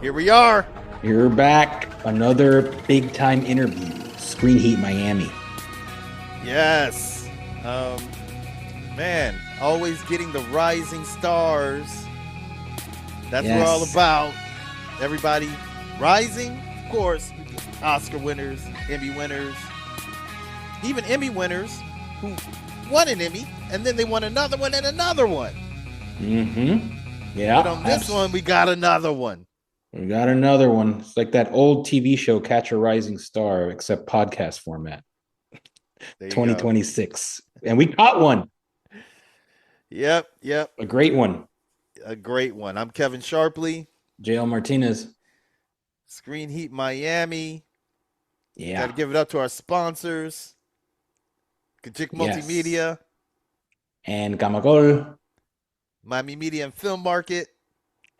Here we are. You're back. Another big time interview. Screen Heat Miami. Yes. Man, always getting the rising stars. That's what we're all about. Everybody rising, of course. Oscar winners, Emmy winners, even Emmy winners who won an Emmy and then they won another one and another one. Yeah. But on this one, we got another one. We got another one. It's like that old TV show, Catch a Rising Star, except podcast format. 2026. And we caught one. Yep. A great one. I'm Kevin Sharpley. JL Martinez. Screen Heat Miami. Yeah. Got to give it up to our sponsors. Kajik Multimedia. And Gamagol. Miami Media and Film Market.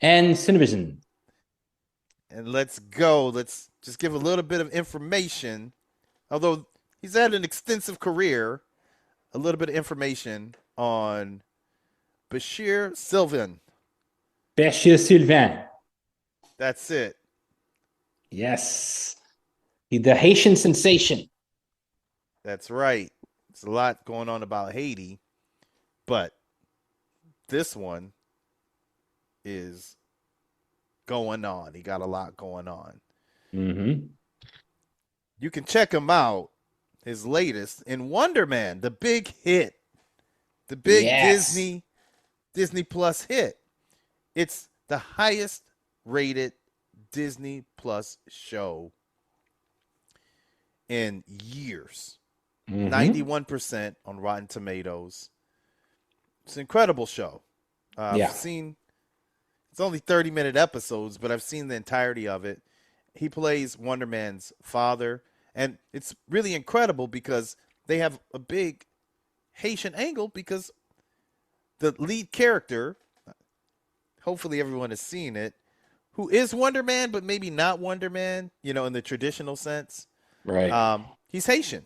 And Cinevision. And let's go. Let's just give a little bit of information. Although he's had an extensive career, a little bit of information on Béchir Sylvain. Béchir Sylvain. That's it. Yes. The Haitian sensation. That's right. There's a lot going on about Haiti, but this one is going on. He got a lot going on. You can check him out, his latest, in Wonder Man, the big hit. The big Disney Plus hit. It's the highest rated Disney Plus show in years. 91% on Rotten Tomatoes. It's an incredible show. I've seen, it's only 30-minute episodes, but I've seen the entirety of it. He plays Wonder Man's father, and it's really incredible because they have a big Haitian angle because the lead character, hopefully everyone has seen it, who is Wonder Man, but maybe not Wonder Man, in the traditional sense. Right. He's Haitian.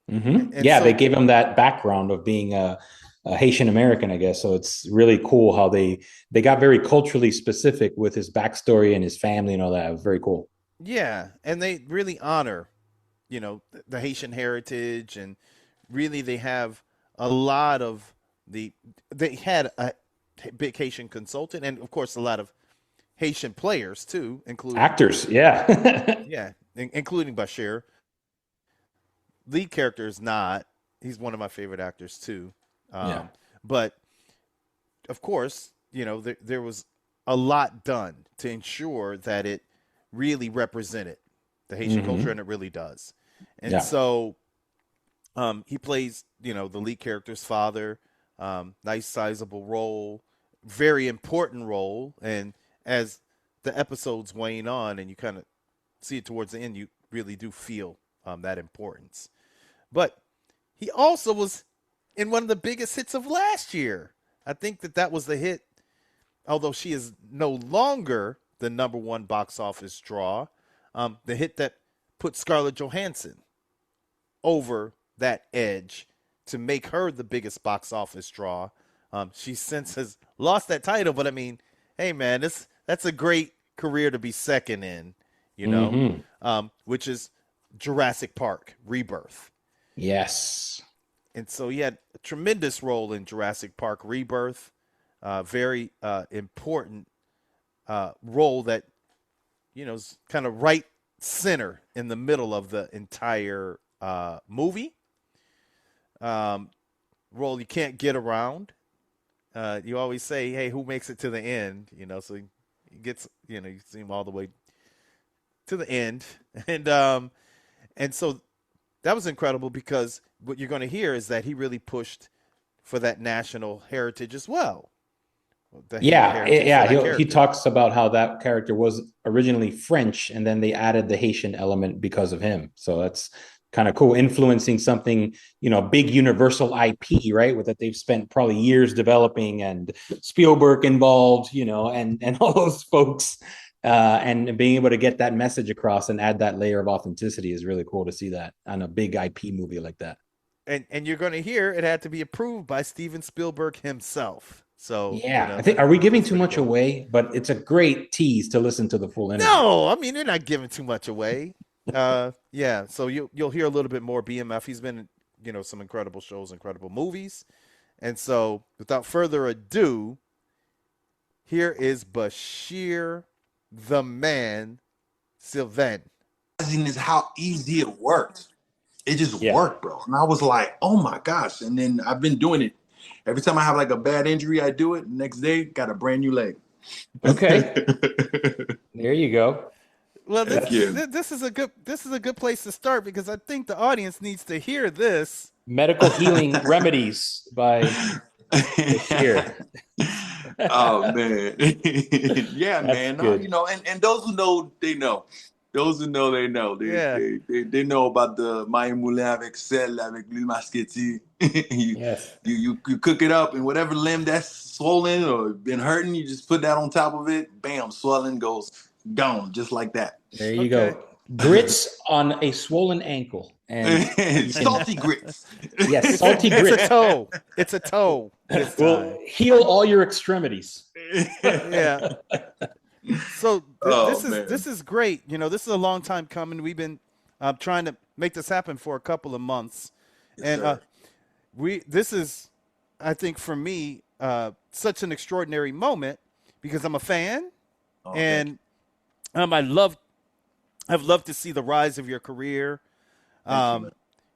And so, they gave him that background of being a Haitian-American, I guess. So it's really cool how they got very culturally specific with his backstory and his family and all that. It was very cool. Yeah, and they really honor, the Haitian heritage, and really they have a lot of they had a big Haitian consultant, and of course a lot of Haitian players too, including actors. Including Bechir. Lead character is not. He's one of my favorite actors too. But of course, there was a lot done to ensure that it really represented the Haitian culture, and it really does. And so he plays, the lead character's father. Nice sizable role, very important role. And as the episodes wane on and you kind of see it towards the end, you really do feel that importance. But he also was in one of the biggest hits of last year. I think that was the hit, although she is no longer the number one box office draw, the hit that put Scarlett Johansson over that edge to make her the biggest box office draw. She since has lost that title, but I mean, hey man, that's a great career to be second in, which is Jurassic Park Rebirth. Yes. And so he had a tremendous role in Jurassic Park Rebirth, very important role that, is kind of right center in the middle of the entire movie. Role you can't get around. You always say, hey, who makes it to the end? So he gets, you see him all the way to the end. And so that was incredible because what you're going to hear is that he really pushed for that national heritage as well. He talks about how that character was originally French and then they added the Haitian element because of him. So that's kind of cool, influencing something, big universal IP, right? With that they've spent probably years developing, and Spielberg involved, and all those folks. And being able to get that message across and add that layer of authenticity is really cool to see that on a big IP movie like that. And you're going to hear it had to be approved by Steven Spielberg himself. So, yeah, I think, are we giving too much cool. away? But it's a great tease to listen to the full interview. No, I mean, they're not giving too much away. Yeah, so you'll hear a little bit more BMF. He's been, some incredible shows, incredible movies. And so, without further ado, here is Béchir the Man Sylvain. Is how easy it worked. It just worked, bro. And I was like, oh my gosh. And then I've been doing it. Every time I have like a bad injury, I do it. The next day, got a brand new leg. Okay. There you go. Well, this is a good place to start because I think the audience needs to hear this. Medical healing remedies by Bechir. Oh man. Yeah, that's man. And those who know, they know. Those who know, they know. They know about the Maï Moulin avec sel, avec l'huile masqueti. You cook it up, and whatever limb that's swollen or been hurting, you just put that on top of it. Bam, swelling goes gone, just like that. There you go. Grits on a swollen ankle. And salty grits. Yes, salty grits. It's a toe. Will heal all your extremities. Yeah. So this is great. This is a long time coming. We've been trying to make this happen for a couple of months, and this is, I think, for me, such an extraordinary moment because I'm a fan, and I've loved to see the rise of your career.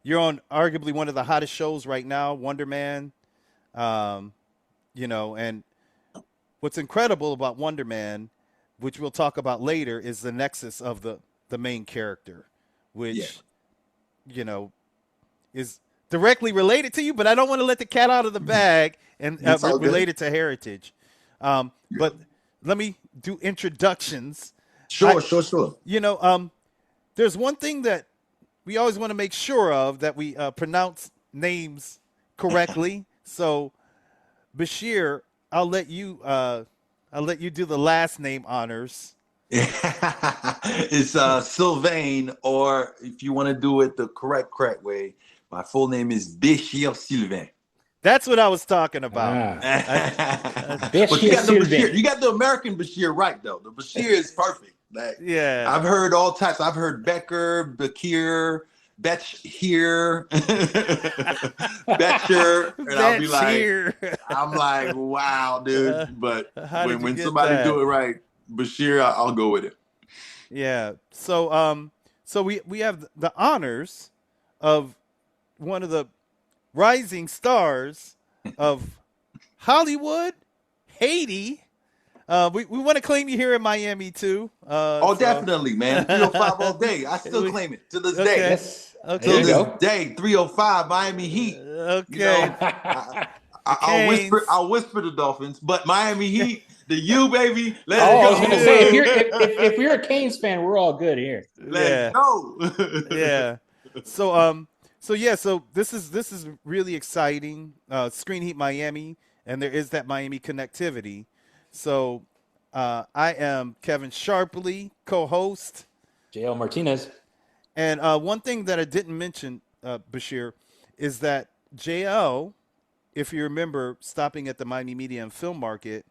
You're on arguably one of the hottest shows right now, Wonder Man. And what's incredible about Wonder Man, which we'll talk about later, is the nexus of the main character, which, is directly related to you, but I don't want to let the cat out of the bag and related to heritage. But let me do introductions. Sure. There's one thing that we always want to make sure of, that we pronounce names correctly. So, Béchir, I'll let you do the last name honors. It's Sylvain, or if you want to do it the correct way, my full name is Béchir Sylvain. That's what I was talking about. But you got the American Bechir right, though. The Bechir is perfect. I've heard all types. I've heard Bechir, Bechir, and I'll be like, I'm like, wow, dude. But when somebody do it right, Bechir, I'll go with it. Yeah. So we have the honors of one of the rising stars of Hollywood, Haiti. We want to claim you here in Miami too. Definitely, man. 305 all day. I still claim it to this day. Yes. Okay. Till this day, 305 Miami Heat. Okay. I'll whisper the Dolphins, but Miami Heat, the U baby. Let's go. I was gonna say if you're a Canes fan, we're all good here. Let's go. Yeah. So this is really exciting. Screen Heat Miami, and there is that Miami connectivity. So I am Kevin Sharpley, co-host. JL Martinez. And one thing that I didn't mention, Béchir, is that JL, if you remember stopping at the Miami Media and Film Market,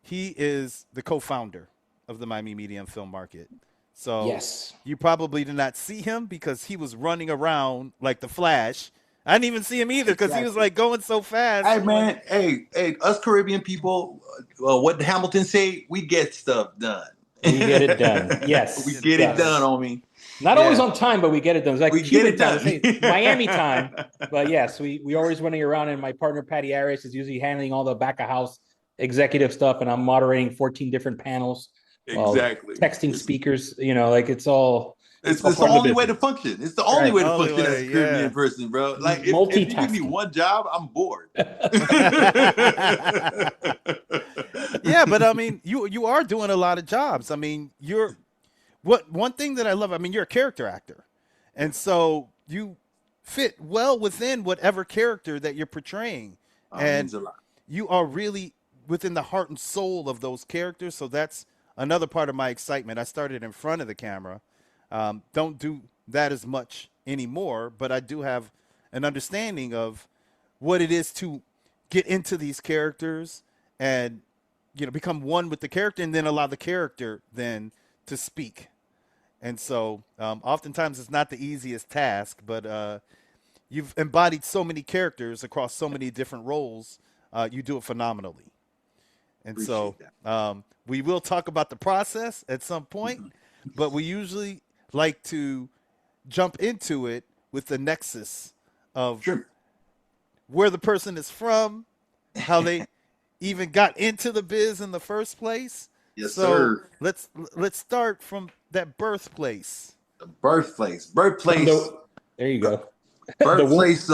he is the co-founder of the Miami Media and Film Market. So yes, you probably did not see him because he was running around like the Flash. I didn't even see him either because he was like going so fast. Hey man, hey, us Caribbean people, what Hamilton say, we get stuff done. We get it done. Yes, we get it done, homie. Not always on time, but we get it done. It's like we Cuban get it done. Miami time, but yes, we always running around, and my partner Patty Arias is usually handling all the back of house executive stuff, and I'm moderating 14 different panels. Exactly. Texting speakers, it's all. It's the only way to function. It's the only way to function as a Caribbean person, bro. Like, if you give me one job, I'm bored. Yeah, but I mean, you are doing a lot of jobs. I mean, one thing that I love, I mean, you're a character actor. And so you fit well within whatever character that you're portraying. And you are really within the heart and soul of those characters. So that's another part of my excitement. I started in front of the camera. Don't do that as much anymore, but I do have an understanding of what it is to get into these characters and become one with the character, and then allow the character then to speak. And so, oftentimes it's not the easiest task, but you've embodied so many characters across so many different roles. You do it phenomenally. And Appreciate so, we will talk about the process at some point, but we usually like to jump into it with the nexus of where the person is from, how they even got into the biz in the first place. Yes, so sir. Let's start from that birthplace. The birthplace. There you go. Birthplace.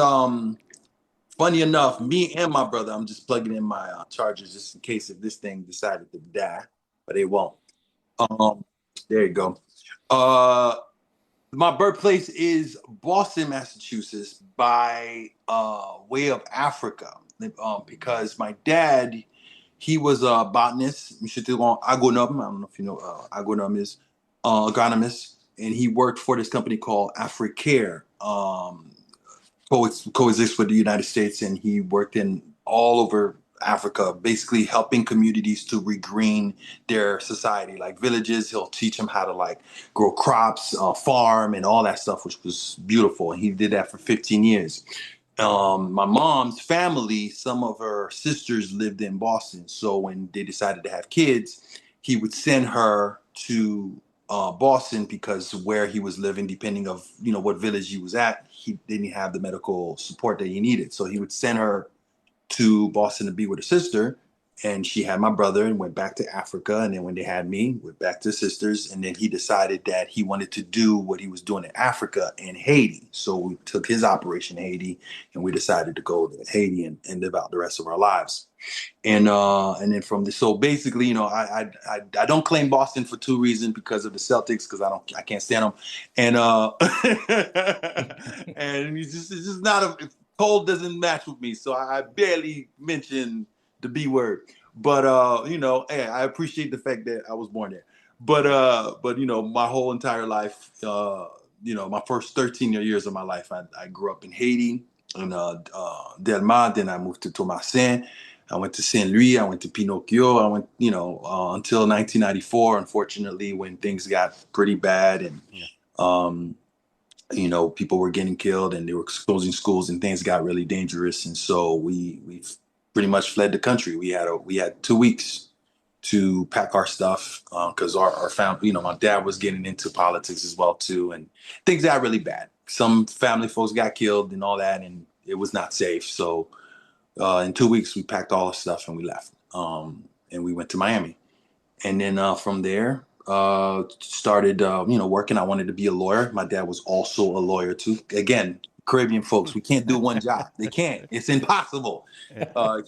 Funny enough, me and my brother, I'm just plugging in my chargers just in case if this thing decided to die, but it won't. There you go. My birthplace is Boston, Massachusetts, by way of Africa, because my dad, he was a botanist. Agronome. I don't know if you know agronome is agronomist, and he worked for this company called Africare. Coexists with the United States, and he worked in all over Africa, basically helping communities to regreen their society, like villages. He'll teach them how to like grow crops, farm, and all that stuff, which was beautiful. And he did that for 15 years. My mom's family, some of her sisters lived in Boston. So when they decided to have kids, he would send her to Boston, because where he was living, depending of what village he was at, he didn't have the medical support that he needed. So he would send her to Boston to be with her sister, and she had my brother and went back to Africa. And then when they had me, went back to sisters. And then he decided that he wanted to do what he was doing in Africa in Haiti. So we took his operation in Haiti, and we decided to go to Haiti and live out the rest of our lives. And then from this, so basically, I don't claim Boston for two reasons: because of the Celtics, because I can't stand them, and and it's just not cold doesn't match with me, so I barely mention the B word. But hey, I appreciate the fact that I was born there. But my whole entire life, my first 13 years of my life, I grew up in Haiti, in Delma. Then I moved to Thomasin. I went to Saint Louis. I went to Pinocchio. I went, until 1994, unfortunately, when things got pretty bad, and people were getting killed, and they were closing schools, and things got really dangerous. And so we pretty much fled the country. We had 2 weeks to pack our stuff, because our family, my dad was getting into politics as well too, and things got really bad. Some family folks got killed and all that, and it was not safe. So in 2 weeks, we packed all our stuff and we left. And we went to Miami. And then from there, started, working. I wanted to be a lawyer. My dad was also a lawyer too. Again, Caribbean folks, we can't do one job. They can't. It's impossible.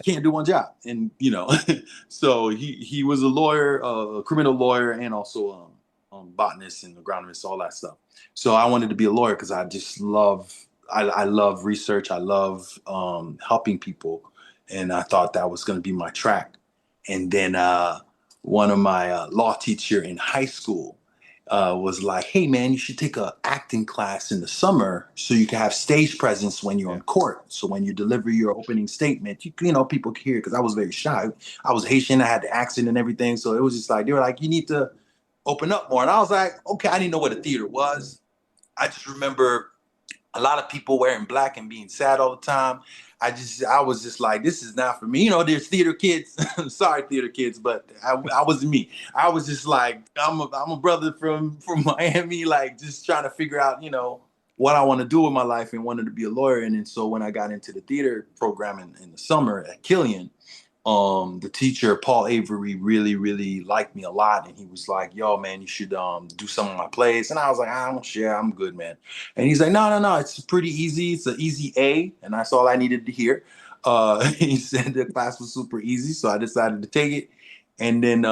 Can't do one job. And, so he was a lawyer, a criminal lawyer, and also botanist and agronomist, all that stuff. So I wanted to be a lawyer because I just I love research. I love helping people. And I thought that was going to be my track. And then one of my law teacher in high school was like, hey, man, you should take an acting class in the summer so you can have stage presence when you're on court. So when you deliver your opening statement, people can hear, because I was very shy. I was Haitian. I had the accent and everything. So it was just like, they were like, you need to open up more. And I was like, okay, I didn't know what a theater was. I just remember a lot of people wearing black and being sad all the time. I was just like, this is not for me. There's theater kids. I'm sorry, theater kids, but I wasn't me. I was just like, I'm a brother from Miami, like just trying to figure out, what I want to do with my life, and wanted to be a lawyer. And then so when I got into the theater program in the summer at Killian, the teacher, Paul Avery, really, really liked me a lot. And he was like, yo, man, you should do some of my plays. And I was like, I don't share. I'm good, man. And he's like, no. It's pretty easy. It's an easy A. And that's all I needed to hear. He said the class was super easy. So I decided to take it. And then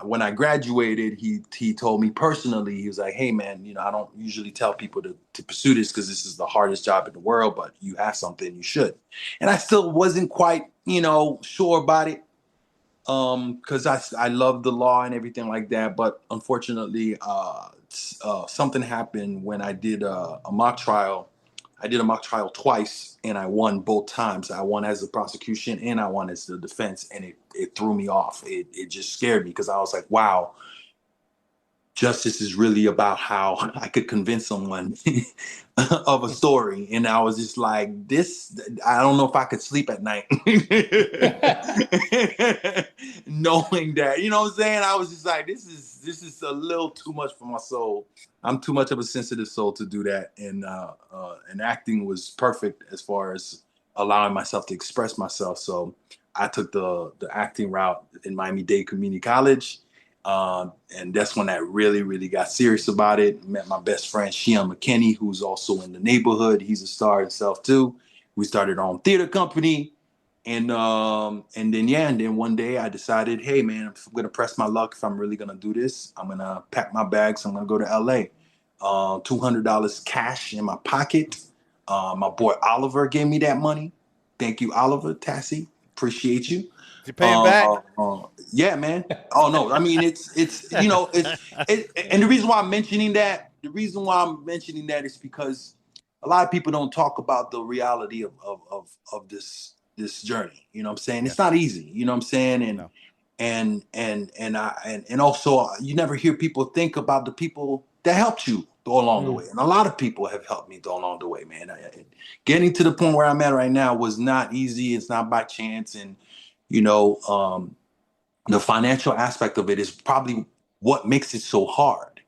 when I graduated, he told me personally, he was like, hey, man, I don't usually tell people to pursue this because this is the hardest job in the world, but you have something, you should. And I still wasn't quite, sure about it, because I love the law and everything like that. But unfortunately, something happened when I did a mock trial I did a mock trial twice, and I won both times. I won as the prosecution, and I won as the defense, and it threw me off. It just scared me because I was like, wow, justice is really about how I could convince someone of a story. And I was just like, this, I don't know if I could sleep at night knowing that, you know what I'm saying? I was just like, this is a little too much for my soul. I'm too much of a sensitive soul to do that. And acting was perfect as far as allowing myself to express myself. So I took the acting route in Miami-Dade Community College. And that's when I really, really got serious about it. Met my best friend, Shion McKinney, who's also in the neighborhood. He's a star himself too. We started our own theater company. And then one day I decided, hey man, if I'm gonna press my luck, if I'm really gonna do this, I'm gonna pack my bags. I'm gonna go to LA. $200 cash in my pocket. My boy Oliver gave me that money. Thank you, Oliver Tassie. Appreciate you. You pay him back? Yeah, man. Oh no, I mean it's you know and the reason why I'm mentioning that is because a lot of people don't talk about the reality of this journey. You know what I'm saying? Yeah. It's not easy. You know what I'm saying? And no. and also you never hear people think about the people that helped you go along the way. And a lot of people have helped me go along the way, man. Getting to the point where I'm at right now was not easy. It's not by chance. And, you know, the financial aspect of it is probably what makes it so hard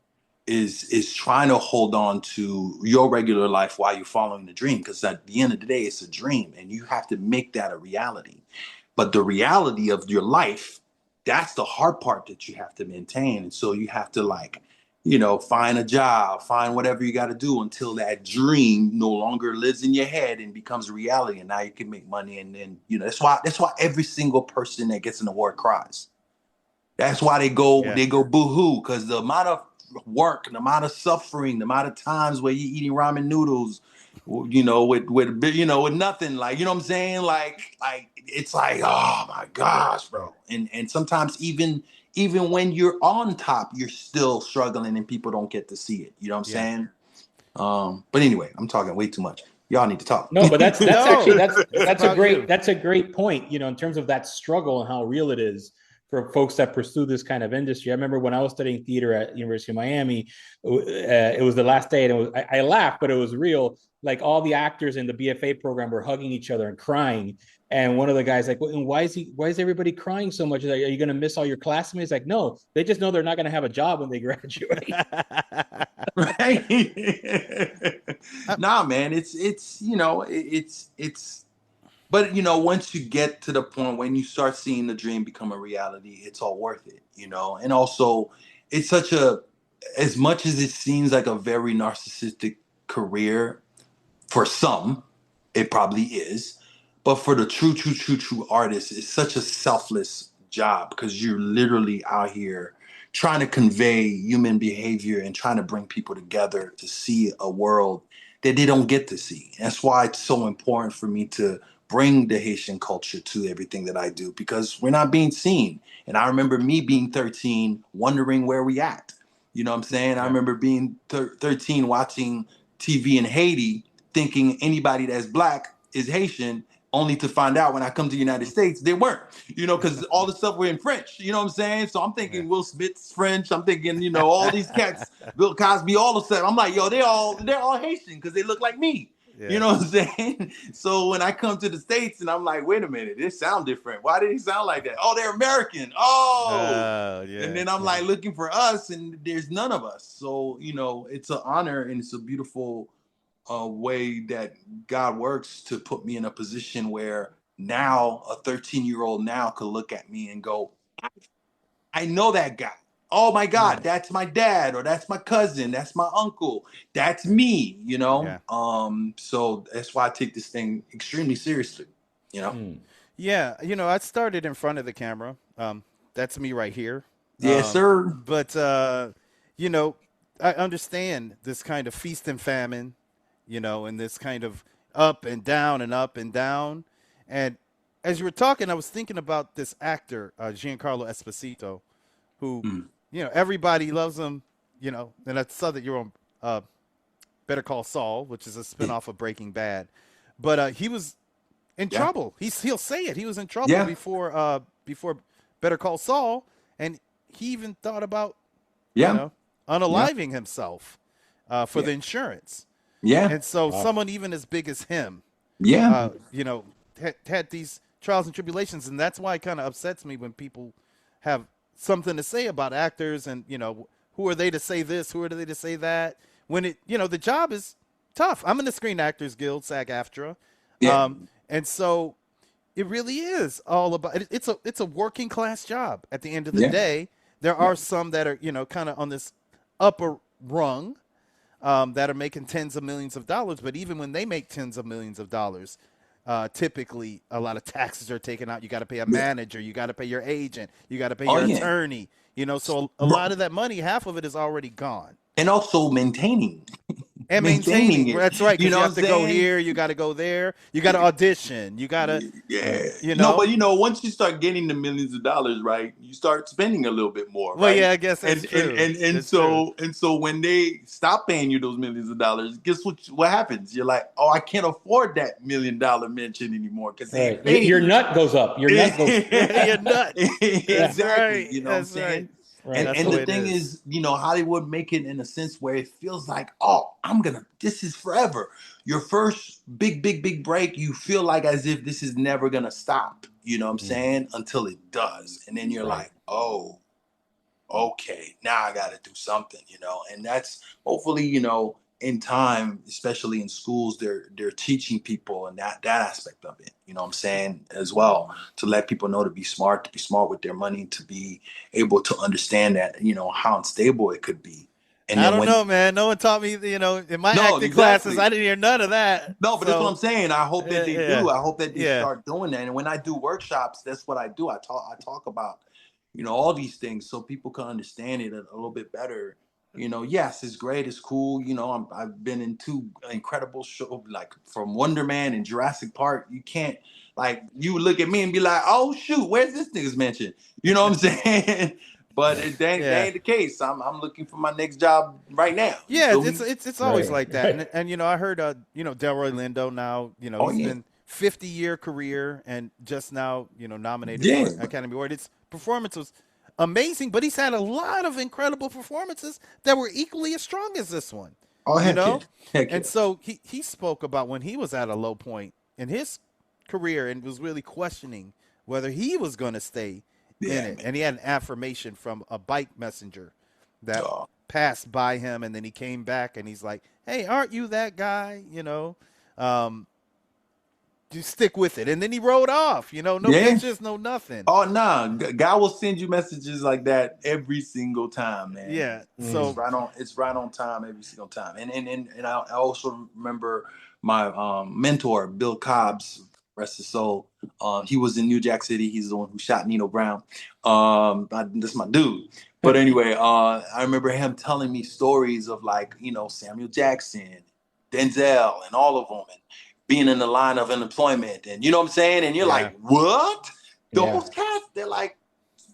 is trying to hold on to your regular life while you're following the dream. Because at the end of the day, it's a dream and you have to make that a reality. But the reality of your life, that's the hard part that you have to maintain. And so you have to, like, you know, find a job, find whatever you got to do until that dream no longer lives in your head and becomes a reality. And now you can make money. And then, you know, that's why every single person that gets an award cries. That's why they go boo-hoo, because the amount of work, the amount of suffering, the amount of times where you're eating ramen noodles, you know, with nothing, like, you know what I'm saying? Like it's like, oh my gosh, bro. And sometimes even when you're on top, you're still struggling and people don't get to see it. You know what I'm saying? But anyway, I'm talking way too much. Y'all need to talk. No, but that's actually that's a great point, you know, in terms of that struggle and how real it is for folks that pursue this kind of industry. I remember when I was studying theater at University of Miami, it was the last day, and I laughed, but it was real. Like all the actors in the BFA program were hugging each other and crying. And one of the guys like, well, why is everybody crying so much? Like, are you going to miss all your classmates? Like, no, they just know they're not going to have a job when they graduate. Right? Nah, man, it's you know, it's. But, you know, once you get to the point when you start seeing the dream become a reality, it's all worth it, you know? And also, it's as much as it seems like a very narcissistic career, for some, it probably is. But for the true artist, it's such a selfless job because you're literally out here trying to convey human behavior and trying to bring people together to see a world that they don't get to see. That's why it's so important for me to bring the Haitian culture to everything that I do, because we're not being seen. And I remember me being 13, wondering where we at. You know what I'm saying? Yeah. I remember being 13, watching TV in Haiti, thinking anybody that's black is Haitian, only to find out when I come to the United States, they weren't, you know, because all the stuff were in French, you know what I'm saying? So I'm thinking Will Smith's French. I'm thinking, you know, all these cats, Bill Cosby, all of a sudden, I'm like, yo, they're all Haitian because they look like me. Yeah. You know what I'm saying? So when I come to the States and I'm like, wait a minute, they sound different. Why did he sound like that? Oh, they're American. Oh, yeah. And then I'm like looking for us and there's none of us. So, you know, it's an honor and it's a beautiful way that God works to put me in a position where now a 13-year-old now could look at me and go, I know that guy. Oh my God, that's my dad, or that's my cousin, that's my uncle, that's me, you know? Yeah. So that's why I take this thing extremely seriously, you know? Yeah, you know, I started in front of the camera. That's me right here. Yes, sir. But, you know, I understand this kind of feast and famine, you know, and this kind of up and down and up and down. And as you were talking, I was thinking about this actor, Giancarlo Esposito, who, you know, everybody loves him, you know, and I saw that you're on Better Call Saul, which is a spinoff of Breaking Bad. But he was in trouble. He'll say it. He was in trouble before Better Call Saul, and he even thought about unaliving himself for the insurance. Yeah. And so someone even as big as him, had these trials and tribulations, and that's why it kind of upsets me when people have something to say about actors, and who are they to say this, who are they to say that, when it the job is tough. I'm in the Screen Actors Guild, SAG-AFTRA, and so it really is all about it's a working class job at the end of the day. There are some that are kind of on this upper rung that are making tens of millions of dollars, but even when they make tens of millions of dollars, typically a lot of taxes are taken out. You got to pay a manager, you got to pay your agent, you got to pay your attorney, so a lot of that money, half of it is already gone. And also maintaining it. That's right. You have to go here, you got to go there, you got to audition, you got to No, but once you start getting the millions of dollars, right, you start spending a little bit more. Well, right? I guess that's true. And so when they stop paying you those millions of dollars, guess what happens? You're like, oh, I can't afford that $1 million mention anymore because your nut goes up. Your nut goes. Your nut. Exactly. Right. You know what I'm saying? Right. And the thing is, Hollywood make it in a sense where it feels like, oh, this is forever. Your first big break, you feel like as if this is never going to stop, you know what I'm saying? Until it does. And then you're like, oh, okay, now I got to do something, and that's hopefully, in time, especially in schools, they're teaching people and that aspect of it, you know what I'm saying, as well, to let people know to be smart with their money, to be able to understand that, how unstable it could be. And I don't know, man. No one taught me, in my acting classes, I didn't hear none of that. No, but that's what I'm saying. I hope that they do. I hope that they start doing that. And when I do workshops, that's what I do. I talk about, all these things so people can understand it a little bit better. Yes, it's great, it's cool. I've been in 2 incredible shows, like from Wonder Man and Jurassic Park. You can't, you look at me and be like, oh shoot, where's this nigga's mention? You know what I'm saying? But it ain't the case. I'm looking for my next job right now. Yeah, it's always like that. And I heard Delroy Lindo now, he's been 50-year career and just now, nominated for an Academy Award. His performance was amazing, but he's had a lot of incredible performances that were equally as strong as this one. Oh, heck yeah. And so he spoke about when he was at a low point in his career and was really questioning whether he was going to stay in it. Man. And he had an affirmation from a bike messenger that passed by him, and then he came back and he's like, hey, aren't you that guy? You stick with it. And then he rode off, no pictures, no nothing. Oh, no. God will send you messages like that every single time, man. Yeah. So it's right on time every single time. And I also remember my mentor, Bill Cobbs, rest his soul. He was in New Jack City. He's the one who shot Nino Brown. That's my dude. But anyway, I remember him telling me stories of Samuel Jackson, Denzel, and all of them, and being in the line of unemployment, and you know what I'm saying? And you're like, what? Those cats? They're like,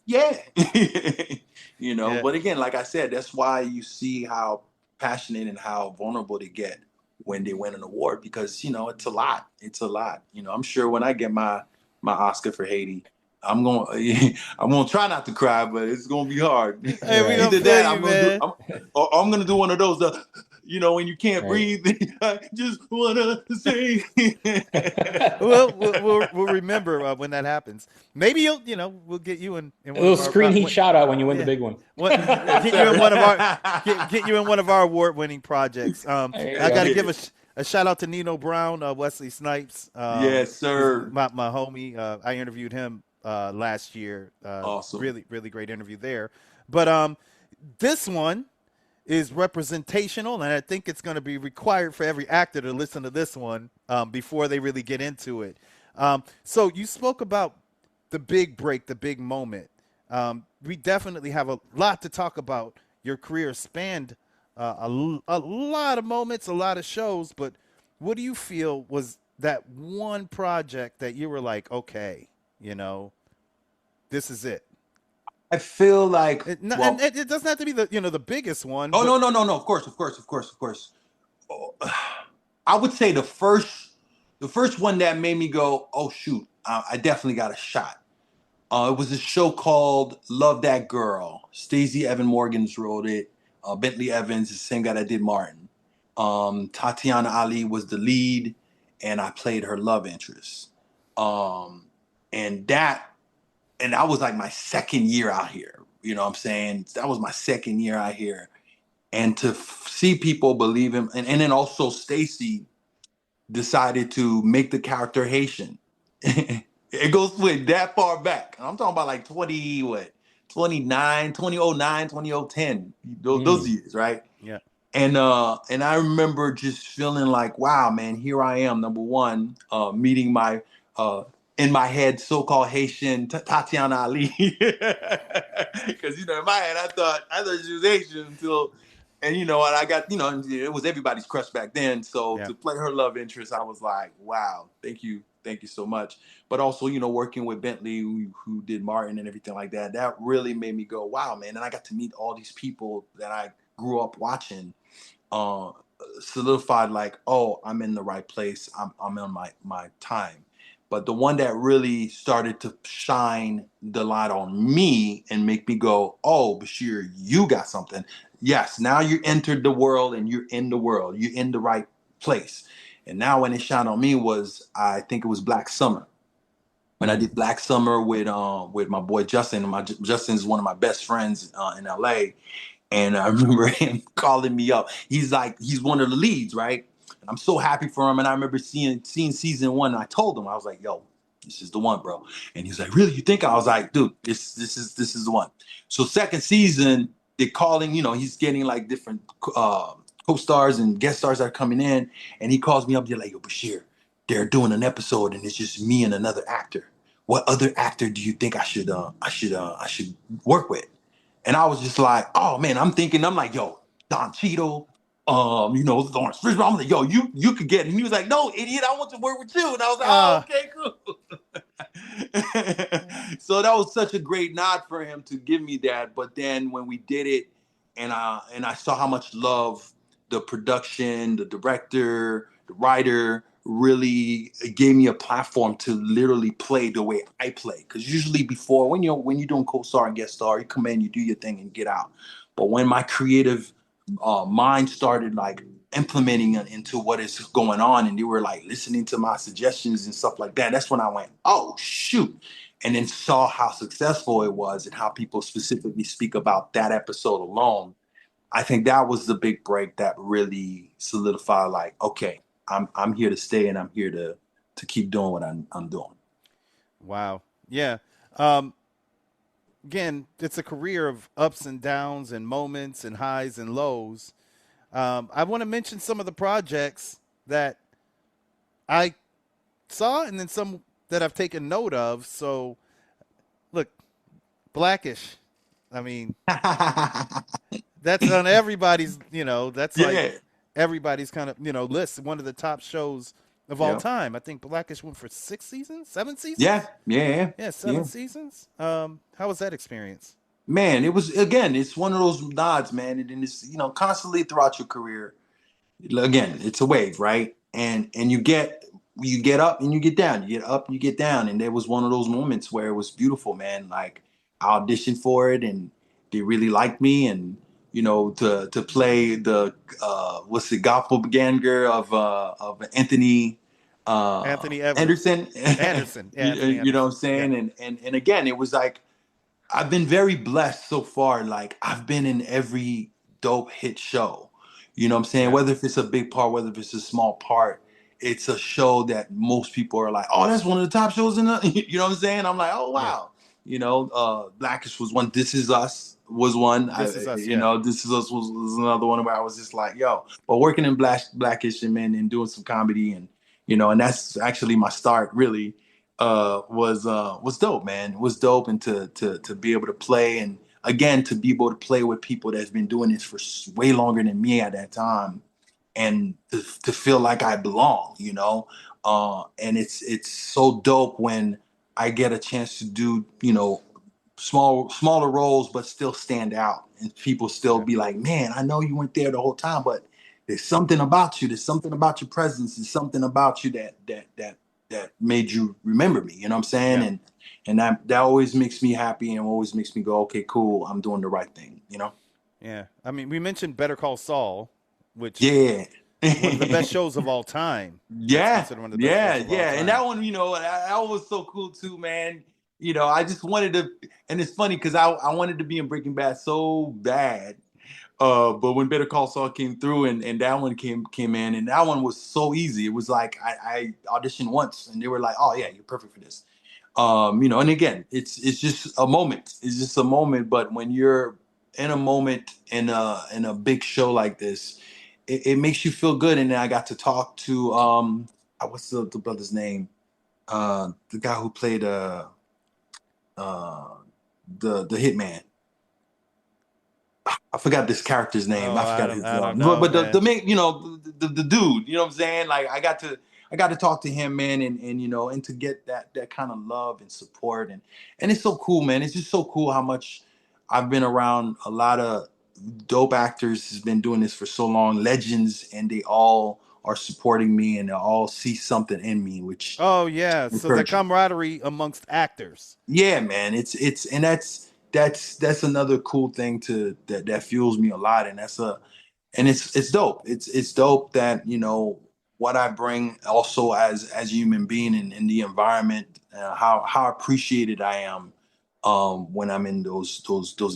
yeah. But again, like I said, that's why you see how passionate and how vulnerable they get when they win an award, because, it's a lot. It's a lot. I'm sure when I get my Oscar for Haiti, I'm gonna try not to cry, but it's gonna be hard. Hey, either that, I'm gonna do one of those, when you can't breathe. I just wanna say. we'll remember when that happens. Maybe we'll get you in a little screen heat shout out when you win the big one. Get you in one of our award-winning projects. I got to give a shout out to Nino Brown, Wesley Snipes. Yes, sir. My homie. I interviewed him last year. Awesome. Really, really great interview there. But this one is representational, and I think it's going to be required for every actor to listen to this one before they really get into it. So you spoke about the big break, the big moment. We definitely have a lot to talk about. Your career spanned a lot of moments, a lot of shows, but what do you feel was that one project that you were like, okay, this is it? I feel like and it doesn't have to be the biggest one. Oh, no. Of course. I would say the first one that made me go, oh shoot, I definitely got a shot. It was a show called Love That Girl. Stacey Evan Morgans wrote it. Bentley Evans, the same guy that did Martin. Tatiana Ali was the lead, and I played her love interest. And that was like my second year out here. You know what I'm saying? That was my second year out here. And to see people believe him, and then also Stacey decided to make the character Haitian. It goes with that far back. I'm talking about like 2009, 2010, those years, right? Yeah. And I remember just feeling like, wow, man, here I am, number one, meeting my in my head so-called Haitian Tatiana Ali. Because in my head I thought she was Haitian until. And and I got, it was everybody's crush back then. So to play her love interest, I was like, wow, thank you so much. But also, working with Bentley, who did Martin and everything like that, that really made me go, wow, man. And I got to meet all these people that I grew up watching, solidified like, oh, I'm in the right place. I'm in my time. But the one that really started to shine the light on me and make me go, oh, Bechir, you got something. Yes, now you entered the world and you're in the world. You're in the right place. And now when it shined on me was, I think it was Black Summer. When I did Black Summer with my boy Justin. Justin's one of my best friends in LA. And I remember him calling me up. He's one of the leads, right? And I'm so happy for him. And I remember seeing season one. And I told him, I was like, yo, this is the one, bro. And he was like, really? You think? I was like, dude, this is the one. So second season, they're calling, he's getting like different co-stars and guest stars that are coming in. And he calls me up. They're like, yo, Bechir, they're doing an episode and it's just me and another actor. What other actor do you think I should work with? And I was just like, oh man, I'm like, yo, Don Cheadle, Lawrence Fishburne. I'm like, yo, you could get it. And he was like, no, idiot, I want to work with you. And I was like, oh, okay, cool. So that was such a great nod for him to give me that. But then when we did it, and I saw how much love the production, the director, the writer really gave me a platform to literally play the way I play. Because usually before, when you're doing co-star and guest star, you come in, you do your thing and get out. But when my creative mind started like implementing into what is going on, and they were like listening to my suggestions and stuff like that, that's when I went, oh shoot. And then saw how successful it was and how people specifically speak about that episode alone. I think that was the big break that really solidified, like, okay, I'm here to stay and I'm here to keep doing what I'm doing. Wow. Yeah. Again, it's a career of ups and downs and moments and highs and lows. I want to mention some of the projects that I saw and then some that I've taken note of. So, look, Blackish. I mean, that's on everybody's, that's like everybody's kind of, list. One of the top shows of all time. I think Blackish went for 7 seasons? Yeah, 7 seasons. How was that experience? Man, it was, again, it's one of those nods, man. And it's, constantly throughout your career, again, it's a wave, right? And you get up and you get down. You get up and you get down. And there was one of those moments where it was beautiful, man. Like, I auditioned for it and they really liked me. And, to play the doppelganger of Anthony Anderson. Anderson. Yeah, you know what I'm saying? Yeah. And again, it was like, I've been very blessed so far. Like, I've been in every dope hit show. You know what I'm saying? Yeah. Whether if it's a big part, whether if it's a small part, it's a show that most people are like, oh, that's one of the top shows in the, you know what I'm saying? I'm like, oh, wow. Yeah. Blackish was one. This Is Us was one. This Is Us was another one where I was just like, yo. But working in Blackish and doing some comedy and that's actually my start really was dope, man. It was dope, and to be able to play, and again to be able to play with people that's been doing this for way longer than me at that time, and to feel like I belong, and it's so dope when I get a chance to do, smaller roles, but still stand out, and people still be like, man, I know you went there the whole time, but there's something about you. There's something about your presence. There's something about you that made you remember me. You know what I'm saying? Yeah. And that always makes me happy and always makes me go, okay, cool. I'm doing the right thing. You know? Yeah. I mean, we mentioned Better Call Saul, which Yeah. one of the best shows of all time. That's Yeah, considered one of the best yeah, shows of all yeah. And time. that one, that was so cool too, man. I just wanted to, and it's funny because I wanted to be in Breaking Bad so bad. But when Better Call Saul came through and that one came in, and that one was so easy. It was like I auditioned once and they were like, "Oh yeah, you're perfect for this." And again, it's just a moment. It's just a moment. But when you're in a moment in a big show like this, it makes you feel good. And then I got to talk to what's the brother's name? The guy who played uh the hitman. I forgot this character's name. Oh, I forgot his I don't but know, the man. main, the dude, you know what I'm saying? Like I got to talk to him, man, and to get that kind of love and support and it's so cool, man. It's just so cool how much I've been around a lot of dope actors has been doing this for so long, legends, and they all are supporting me and they all see something in me, which Oh yeah, so the encouraging. camaraderie amongst actors. Yeah, man. It's and that's another cool thing that fuels me a lot, and it's dope. It's dope that what I bring also as a human being in the environment, how appreciated I am when I'm in those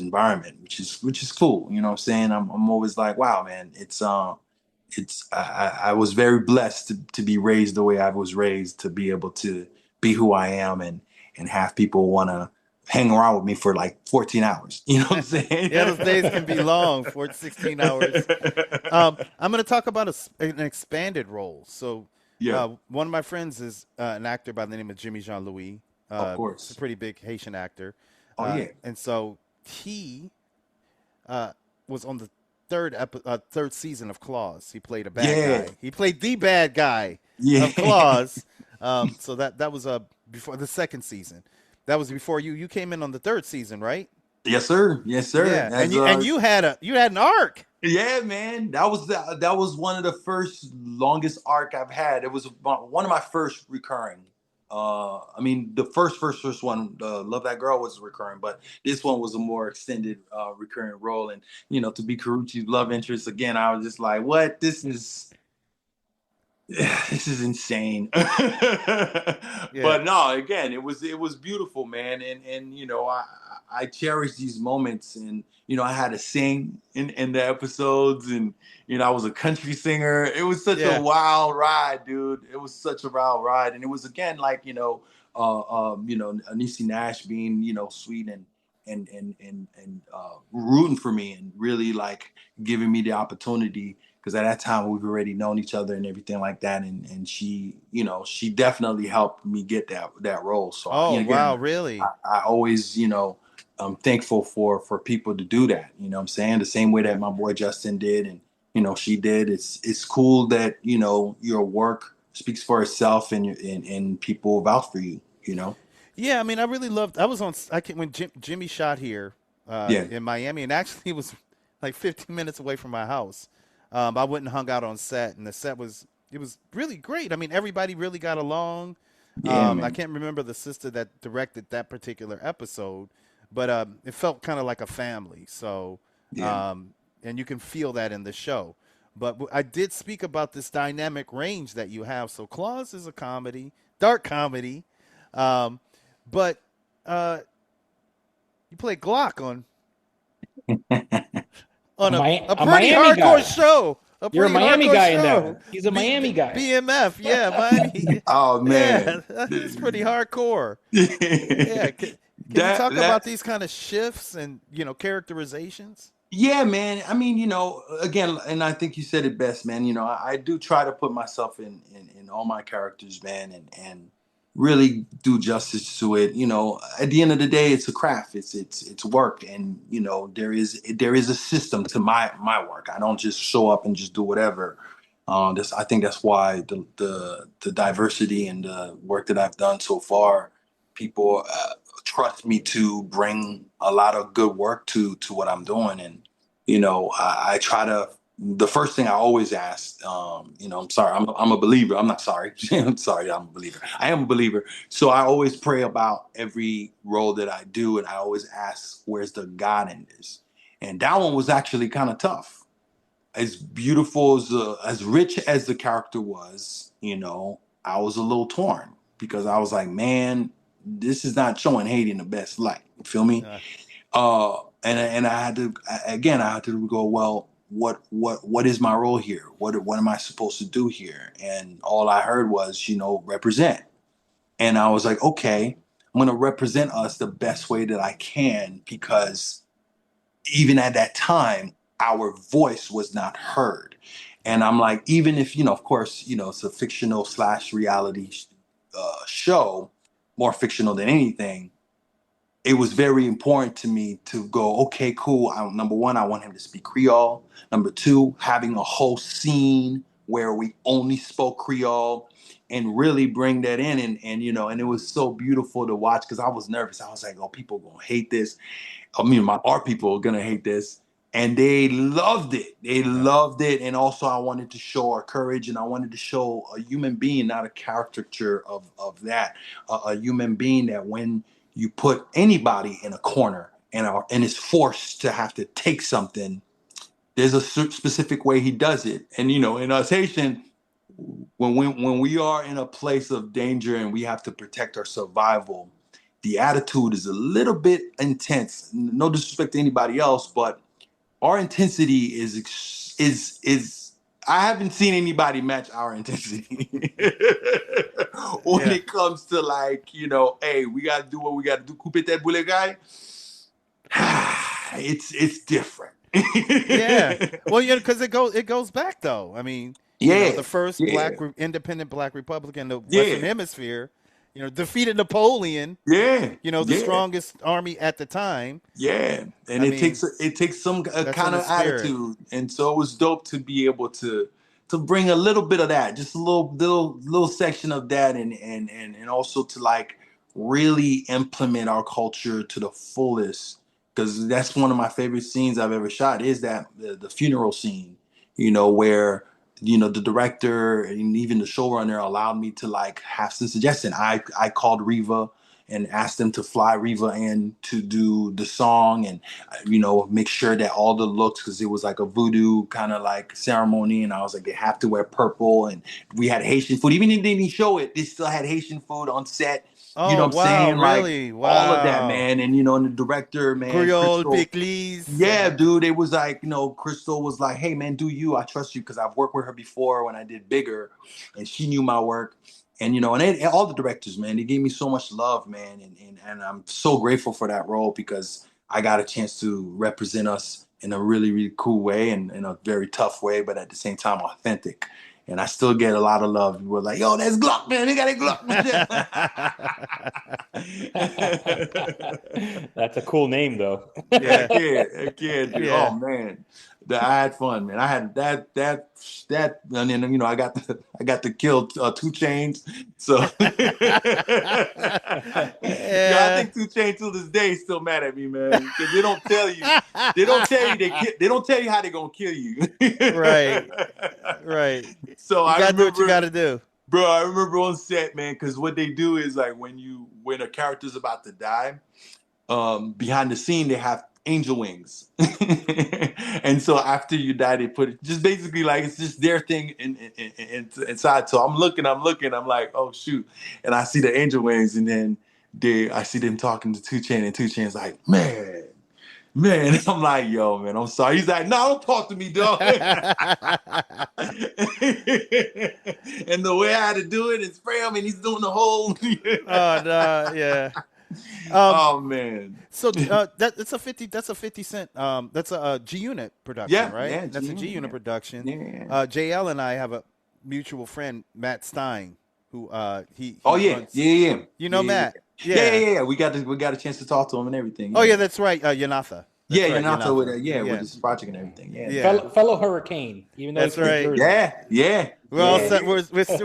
environment, which is cool. You know what I'm saying? I'm always like, wow, man. I was very blessed to be raised the way I was raised, to be able to be who I am and have people want to hang around with me for like 14 hours. You know what I'm saying? Yeah, those days can be long, for 16 hours. I'm going to talk about an expanded role. So, Yeah, one of my friends is an actor by the name of Jimmy Jean Louis. of He's a course. pretty big Haitian actor, Oh yeah. and so he was on the third season of Claws. He played a bad Yeah. guy. He played the bad guy Yeah. of Claws. So that was before the second season. That was before you came in on the third season, right? Yes, sir. Yes, sir. Yeah, and you had an arc. Yeah, man. That was one of the first longest arc I've had. It was one of my first recurring. I mean, the first one, Love That Girl was recurring, but this one was a more extended recurring role. And to be Karuchi's love interest again, I was just like, what? This is insane. Yeah, But no, again, it was beautiful, man. And I cherish these moments. And I had to sing in the episodes, and I was a country singer. It was such a yeah, wild ride, dude. It was such a wild ride. And it was again like Anisi Nash being sweet and rooting for me and really like giving me the opportunity, because at that time we've already known each other and everything like that, and she definitely helped me get that role. So Oh again, wow, really? I always I'm thankful for people to do that. I'm saying, the same way that Yeah, my boy Justin did, and she did. It's cool that your work speaks for itself, and people vouch for you. yeah. I mean, I really loved. I was on. When Jimmy shot here Yeah. in Miami, and actually it was like 15 minutes away from my house. I went and hung out on set, and the set was really great. I mean, everybody really got along. Yeah, I man. can't remember the sister that directed that particular episode, but it felt kind of like a family. So, Yeah. and you can feel that in the show. But I did speak about this dynamic range that you have. So, Claus is a comedy, dark comedy, um, but you play Glock on a A pretty Miami hardcore guy. show. A You're a pretty Miami hardcore guy in show. there. He's a Miami guy. BMF, yeah, Miami. Oh man. Yeah, it's pretty hardcore. Yeah, can you talk that about these kind of shifts and characterizations? Yeah, man. I mean, again, and I think you said it best, man. I do try to put myself in all my characters, man, and really do justice to it. At the end of the day, it's a craft. It's work, and there is a system to my work. I don't just show up and just do whatever. I think that's why the diversity and the work that I've done so far, people trust me to bring a lot of good work to what I'm doing. And I try to the first thing I always ask, I'm sorry, I'm a believer. I'm not sorry. I'm sorry, I'm a believer. I am a believer. So I always pray about every role that I do, and I always ask, where's the God in this? And that one was actually kind of tough. As beautiful as rich as the character was, I was a little torn because I was like, man, this is not showing Haiti in the best light. You feel me? And I had to go, well, what is my role here? What am I supposed to do here? And all I heard was, represent. And I was like, okay, I'm gonna represent us the best way that I can, because even at that time, our voice was not heard. And I'm like, even if, of course, it's a fictional / reality show, more fictional than anything, it was very important to me to go, okay, cool. Number one, I want him to speak Creole. Number two, having a whole scene where we only spoke Creole and really bring that in. And it was so beautiful to watch, because I was nervous. I was like, oh, people are going to hate this. Our people are going to hate this. And they loved it. They loved it. And also I wanted to show our courage, and I wanted to show a human being, not a caricature of that, a human being that when you put anybody in a corner and is forced to have to take something, there's a specific way he does it. And, in us Haitian, when we are in a place of danger and we have to protect our survival, the attitude is a little bit intense. No disrespect to anybody else, but our intensity is I haven't seen anybody match our intensity when it comes to, like, hey, we got to do what we got to do. Coupe that bullet guy. It's different. Well, because it goes back though. I mean, the first independent black republic in the Western Hemisphere, defeated Napoleon. The strongest army at the time. And it takes some kind of attitude, and so it was dope to be able to bring a little bit of that, just a little section of that, and also to, like, really implement our culture to the fullest, because that's one of my favorite scenes I've ever shot, is that the funeral scene, where the director and even the showrunner allowed me to, like, have some suggestion. I called Riva and asked them to fly Riva in to do the song, and make sure that all the looks, because it was like a voodoo kind of like ceremony, and I was like, they have to wear purple, and we had Haitian food. Even if they didn't show it, they still had Haitian food on set. Oh, you know what I'm saying? Really? Like, all of that, man. And, and the director, man. Creole, Bickley's. Yeah, dude. It was like, Crystal was like, hey, man, do you. I trust you, because I've worked with her before when I did Bigger, and she knew my work. And, and all the directors, man, they gave me so much love, man. And I'm so grateful for that role, because I got a chance to represent us in a really, really cool way, and in a very tough way, but at the same time, authentic. And I still get a lot of love. We're like, yo, that's Glock, man. They got a Glock. That's a cool name, though. Yeah, dude. Yeah. Oh, man. I had fun, man. I had that, and then, I got to kill 2 Chainz. So I think 2 Chainz till this day is still mad at me, man, because they don't tell you how they're gonna kill you. Right. So you gotta do what you gotta do, bro. I remember on set, man, because what they do is, like, when a character's about to die, behind the scene they have angel wings. And so after you die, they put it just basically, like, it's just their thing inside. So I'm looking, I'm like, oh shoot. And I see the angel wings, and then I see them talking to 2 Chainz, and 2 Chainz like, man. And I'm like, yo, man, I'm sorry. He's like, no, don't talk to me, dog. And the way I had to do it is spray him, and he's doing the whole. Oh man! So that's a 50 Cent. That's a G Unit production, right? Yeah, that's a G Unit production. Yeah. JL and I have a mutual friend, Matt Stein, who he runs, You know Matt? Yeah. We got a chance to talk to him and everything. Oh yeah, that's right. Yanatha. Yeah, you're not with that. Yeah, with this project and everything. Yeah. Fellow Hurricane. Even though that's right. Yeah. We're all set. We're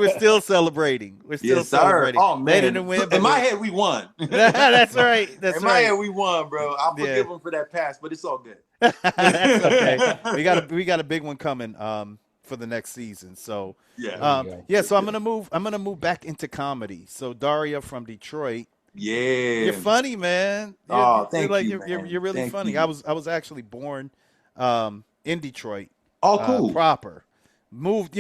still celebrating. We're still celebrating. Oh man, they didn't win. In my head, we won. That's right. That's in my head, we won, bro. I'll forgive them for that pass, but it's all good. That's okay. We got a big one coming for the next season. So So I'm gonna move back into comedy. So Diarra from Detroit. Yeah, you're funny, man. Thank you. You're really funny. You. I was actually born in Detroit. Oh, cool. Proper. Moved,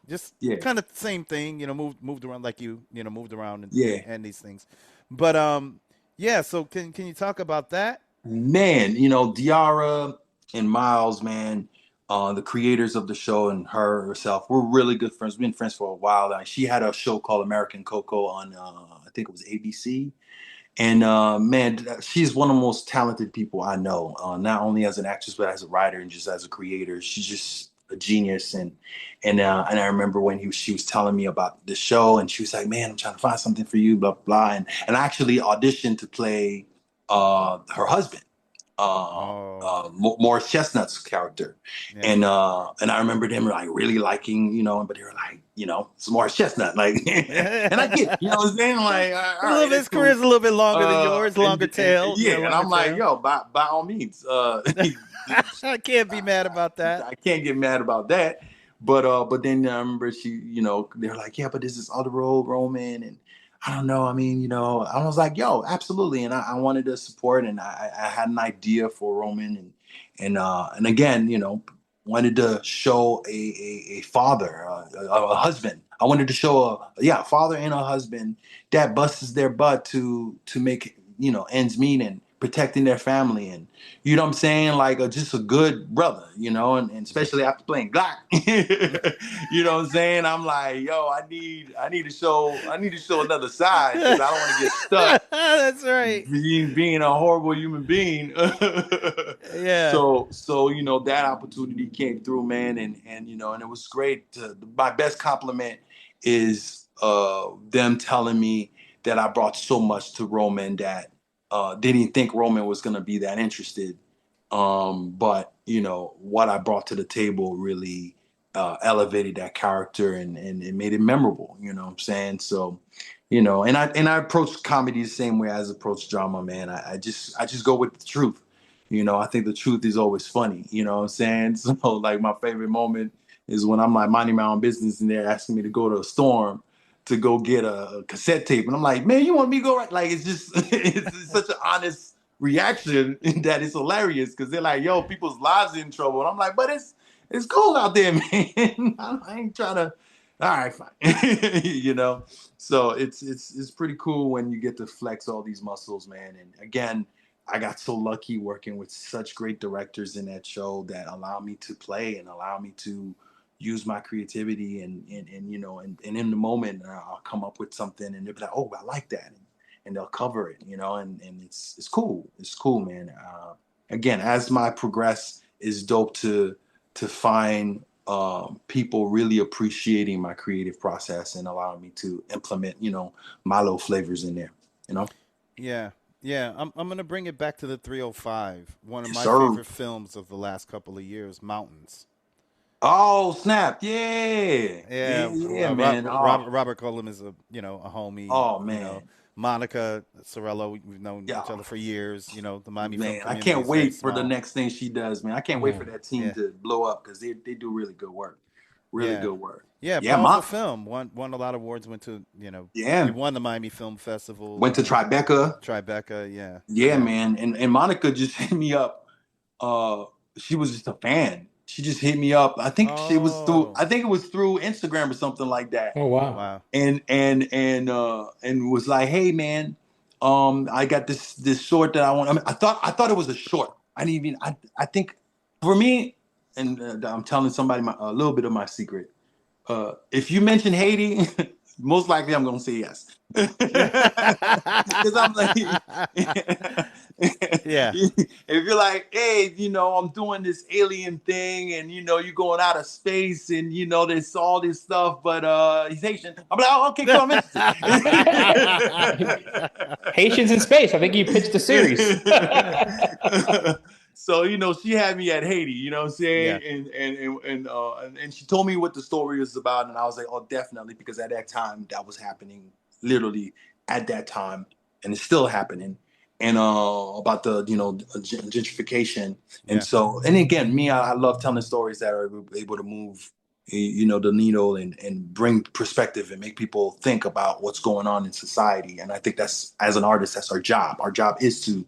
just kind of the same thing. Moved around like moved around and these things. But so can you talk about that? Man, Diarra and Miles, man, the creators of the show and herself, we're really good friends. We've been friends for a while. She had a show called American Coco on I think it was ABC. And man, she's one of the most talented people I know, not only as an actress, but as a writer and just as a creator. She's just a genius. And I remember when she was telling me about the show, and she was like, man, I'm trying to find something for you, blah, blah. And I actually auditioned to play her husband. Morris Chestnut's character. And I remember them like really liking, but they were like, it's Morris Chestnut. Like, and I get, what I'm saying? Like, his career's a little bit longer than yours, longer tail. And I'm like, yo, by all means. I can't be mad about that. I can't get mad about that. But then I remember they're like, yeah, but there's this other role, Roman, and I don't know. I mean, I was like, yo, absolutely. And I wanted to support, and I had an idea for Roman and again, wanted to show a father, a husband. I wanted to show a father and a husband that busts their butt to make, ends meet and protecting their family. And you know what I'm saying? Like just a good brother, and especially after playing Glock, you know what I'm saying? I'm like, yo, I need to show another side, because I don't want to get stuck. That's right. Being a horrible human being. Yeah. So, that opportunity came through, man. And it was great. My best compliment is them telling me that I brought so much to Roman that didn't think Roman was going to be that interested. But, what I brought to the table really elevated that character and it made it memorable, you know what I'm saying? So, and I approach comedy the same way as I approach drama, man. I just go with the truth. I think the truth is always funny, you know what I'm saying? So like my favorite moment is when I'm like minding my own business and they're asking me to go to a storm to go get a cassette tape. And I'm like, man, you want me to go right? Like, it's just, it's such an honest reaction that it's hilarious, because they're like, yo, people's lives are in trouble. And I'm like, but it's cold out there, man. I ain't trying to, all right, fine. So it's pretty cool when you get to flex all these muscles, man. And again, I got so lucky working with such great directors in that show that allow me to play and allow me to use my creativity and in the moment I'll come up with something and they'll be like, oh, I like that. And they'll cover it, and it's cool. It's cool, man. Again, as my progress, is dope to find people really appreciating my creative process and allowing me to implement, my little flavors in there, Yeah, I'm going to bring it back to the 305, one of my favorite films of the last couple of years, Mountains. Oh, snap. Yeah, man. Robert Cullum is a homie. Oh, man. Monica Sorello, we've known each other for years, the Miami film community. I can't wait for the next thing she does, man. I can't wait for that team to blow up, because they do really good work. Good work. Yeah, powerful film. Won a lot of awards, went to, he won the Miami Film Festival. Went to Tribeca. Yeah. Yeah, man. And Monica just hit me up. She was just a fan. She just hit me up. I think it was through Instagram or something like that. Oh, wow. And was like, hey, man, I got this short that I want. I mean, I thought it was a short. I think for me, and I'm telling somebody a little bit of my secret. If you mention Haiti, most likely I'm gonna say yes. Because I'm like, yeah. If you're like, hey, I'm doing this alien thing, and you're going out of space, and there's all this stuff, but he's Haitian. I'm like, oh, okay, cool, I'm interested. Haitians in space. I think you pitched the series. So, you know, she had me at Haiti, you know what I'm saying? Yeah. And she told me what the story was about. And I was like, oh, definitely. Because at that time, that was happening literally at that time. And it's still happening. And about the, you know, gentrification. And so, and again, me, I love telling stories that are able to move, you know, the needle and bring perspective and make people think about what's going on in society. And I think that's, as an artist, that's our job. Our job is to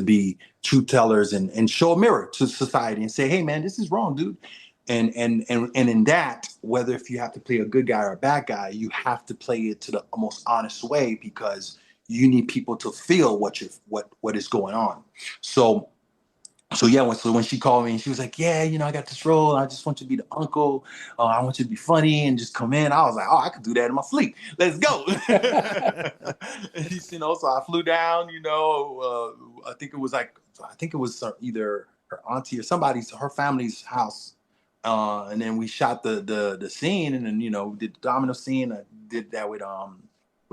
be truth tellers and show a mirror to society and say, hey man, this is wrong, dude. And in that, whether if you have to play a good guy or a bad guy, you have to play it to the most honest way, because you need people to feel what is going on. So yeah, when she called me and she was like, yeah, you know, I got this role. I just want you to be the uncle. I want you to be funny and just come in. I was like, oh, I could do that in my sleep. Let's go. You know, so I flew down, you know, I think it was either her auntie or her family's house. And then we shot the scene, and then, you know, did the domino scene. I did that with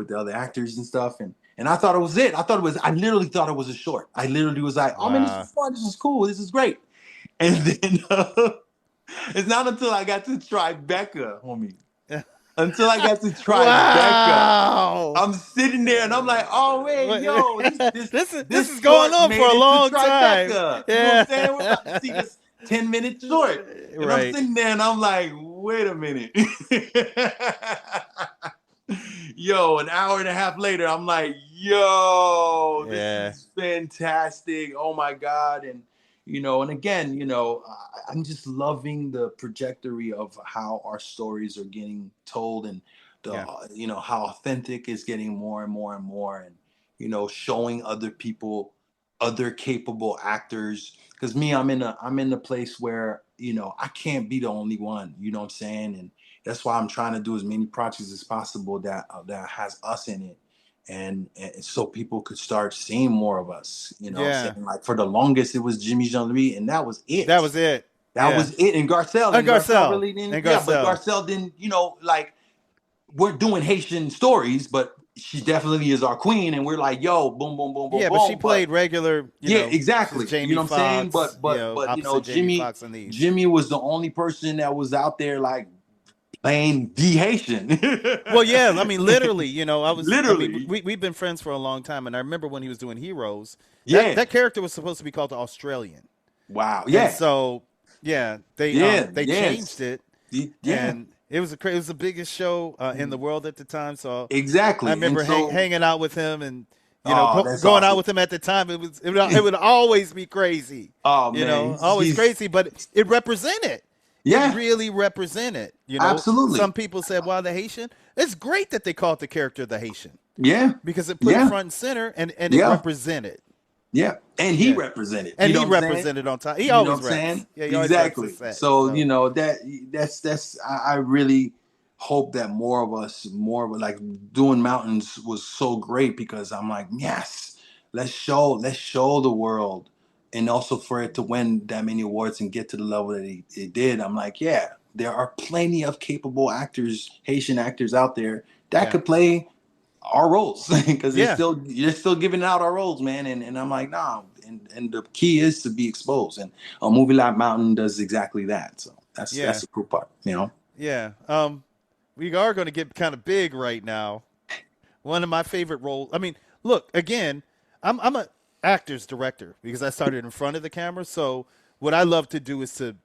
the other actors and stuff. And I thought it was it. I literally thought it was a short. I literally was like, oh man, this is fun. This is cool. This is great. And then it's not until I got to Tribeca, homie. Until I got to Tribeca. Wow. I'm sitting there and I'm like, oh wait, yo, this is going on for a long time. Yeah. You know what I'm saying? We're about to see this 10-minute short. And I'm sitting there and I'm like, wait a minute. Yo, an hour and a half later, I'm like, yo, this is fantastic. Oh my God. And, you know, and again, you know, I'm just loving the trajectory of how our stories are getting told, and you know, how authentic is getting more and more and more, and, you know, showing other people, other capable actors. Because me, I'm in a place where, you know, I can't be the only one, you know what I'm saying? And that's why I'm trying to do as many projects as possible that has us in it, and so people could start seeing more of us. You know, what I'm saying? Like for the longest, it was Jimmy Jean-Louis, and that was it. That was it. And Garcelle. And Garcelle really didn't. And Garcelle. Yeah, but Garcelle didn't. You know, like, we're doing Haitian stories, but she definitely is our queen, and we're like, yo, boom, boom, boom, boom, boom. But she played regular. You know, exactly. Jamie you know what I'm saying? But you know, Jimmy was the only person that was out there like playing the Haitian. Well, yeah, I mean, literally, you know, we've been friends for a long time, and I remember when he was doing Heroes. That character was supposed to be called the Australian. Wow. Yeah. And so they changed it. And it was the biggest show in the world at the time. So exactly. I remember hanging out with him, and you know, going out with him at the time. It would always be crazy. Oh you man, know, always crazy, but it represented. Yeah. It really represented. You know, absolutely. Some people said, "Well, the Haitian." It's great that they called the character the Haitian. Yeah, because it put it front and center, and it represented. Yeah, and he represented. And he represented on time. He always reps. Yeah, exactly. So you know that's I really hope that more of like doing Mountains was so great, because I'm like, yes, let's show the world. And also for it to win that many awards and get to the level that it did, I'm like, yeah, there are plenty of capable actors, Haitian actors out there that could play our roles, because you're still giving out our roles, man. And I'm like, nah. And the key is to be exposed. And a movie like Mountain does exactly that. So that's the cool part, you know? Yeah. We are going to get kind of big right now. One of my favorite roles. I mean, look, again, I'm a actor's director, because I started in front of the camera. So what I love to do is to,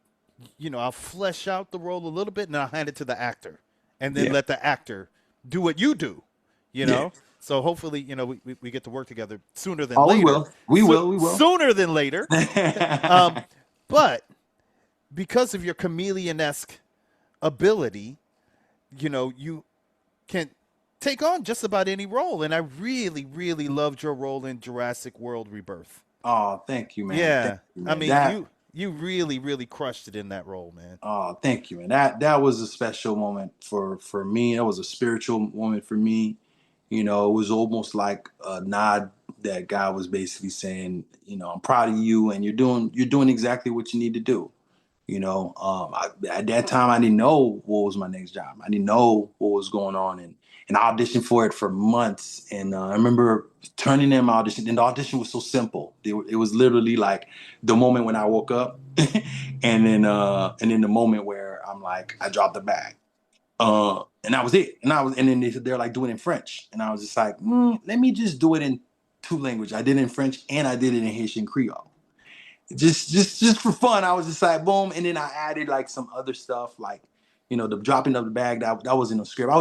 you know, I'll flesh out the role a little bit, and I'll hand it to the actor, and then let the actor do what you do, you know? So hopefully, you know, we get to work together sooner than later. We will. Sooner than later. But because of your chameleon-esque ability, you know, you can take on just about any role. And I really, really loved your role in Jurassic World Rebirth. Oh, thank you, man. Yeah. You, man. I mean, you really, really crushed it in that role, man. Oh, thank you, man. That was a special moment for me. It was a spiritual moment for me. You know, it was almost like a nod that God was basically saying, you know, I'm proud of you, and you're doing exactly what you need to do. You know, at that time, I didn't know what was my next job. I didn't know what was going on. and I auditioned for it for months. And I remember turning in my audition, and the audition was so simple. It was literally like the moment when I woke up, and then the moment where I'm like, I dropped the bag, and that was it. And then they're like doing it in French, and I was just like, let me just do it in 2 languages. I did it in French and I did it in Haitian Creole. Just for fun. I was just like, boom, and then I added like some other stuff, like, you know, the dropping of the bag that was in the script. I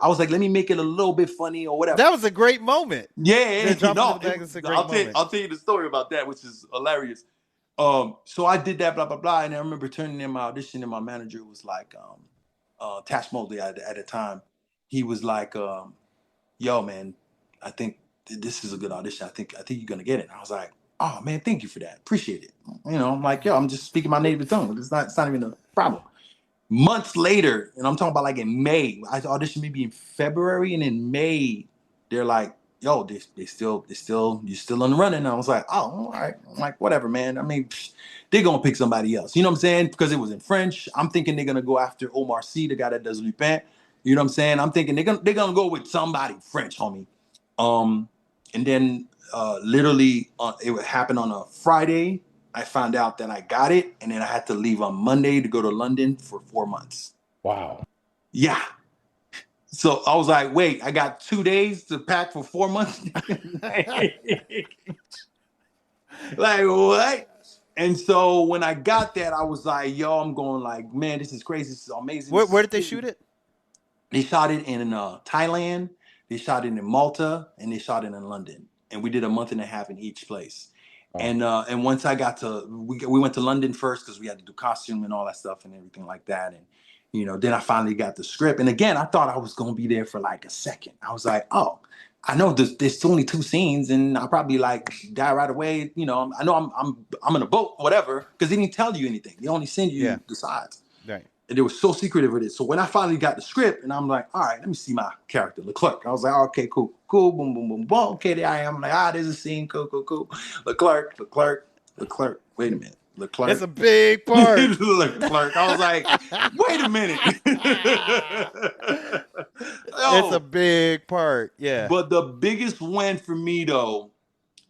was like, let me make it a little bit funny or whatever. That was a great moment. Yeah, the dropping of the bag is a great moment. I'll tell you the story about that, which is hilarious. So I did that, blah blah blah, and I remember turning in my audition, and my manager was like, Tash Mosley at the time. He was like, yo, man, I think this is a good audition. I think you're gonna get it. And I was like, oh man, thank you for that. Appreciate it. You know, I'm like, yo, I'm just speaking my native tongue. It's not even a problem. Months later, and I'm talking about like in May, I auditioned maybe in February, and in May, they're like, yo, you're still on the running. And I was like, oh, all right. I'm like, whatever, man. I mean, they're gonna pick somebody else. You know what I'm saying? Because it was in French. I'm thinking they're gonna go after Omar Sy, the guy that does Lupin. You know what I'm saying? I'm thinking they're gonna go with somebody French, homie. And then literally it would happen on a Friday. I found out that I got it, and then I had to leave on Monday to go to London for 4 months. Wow. Yeah. So I was like, wait, I got 2 days to pack for 4 months? Like, what? And so when I got that, I was like, yo, I'm going like, man, this is crazy. This is amazing. Where did they shoot it? They shot it in Thailand, they shot it in Malta, and they shot it in London. And we did a month and a half in each place. Wow. And once I got to, we went to London first because we had to do costume and all that stuff and everything like that. And, you know, then I finally got the script. And again, I thought I was going to be there for like a second. I was like, oh, I know there's only 2 scenes and I'll probably like die right away. You know, I know I'm in a boat, whatever, because they didn't tell you anything. They only send you the sides. Right. And they were so secretive with it. So when I finally got the script, and I'm like, all right, let me see my character, Leclerc. I was like, okay, cool, boom, boom, boom, boom. Okay, there I am. I'm like, there's a scene, cool. Leclerc. Wait a minute, Leclerc. That's a big part. Leclerc. I was like, wait a minute. It's a big part, yeah. But the biggest win for me though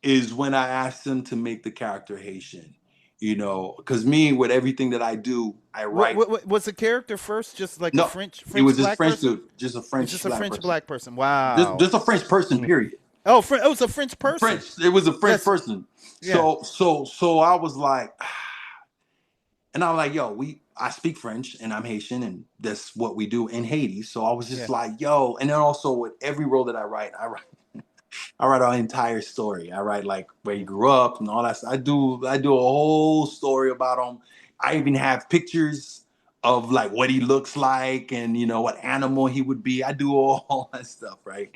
is when I asked them to make the character Haitian. You know, because me, with everything that I do, I write. Was the character first just like a French it was just black French person? dude, just a French black person. Wow. Just a French person, period. Oh, it was a French person. French. It was a French person. Yeah. So I was like, and I'm like, yo, I speak French and I'm Haitian and that's what we do in Haiti. So I was just like, yo, and then also with every role that I write our entire story. I write like where he grew up and all that stuff. I do a whole story about him. I even have pictures of like what he looks like and you know what animal he would be. I do all that stuff, right?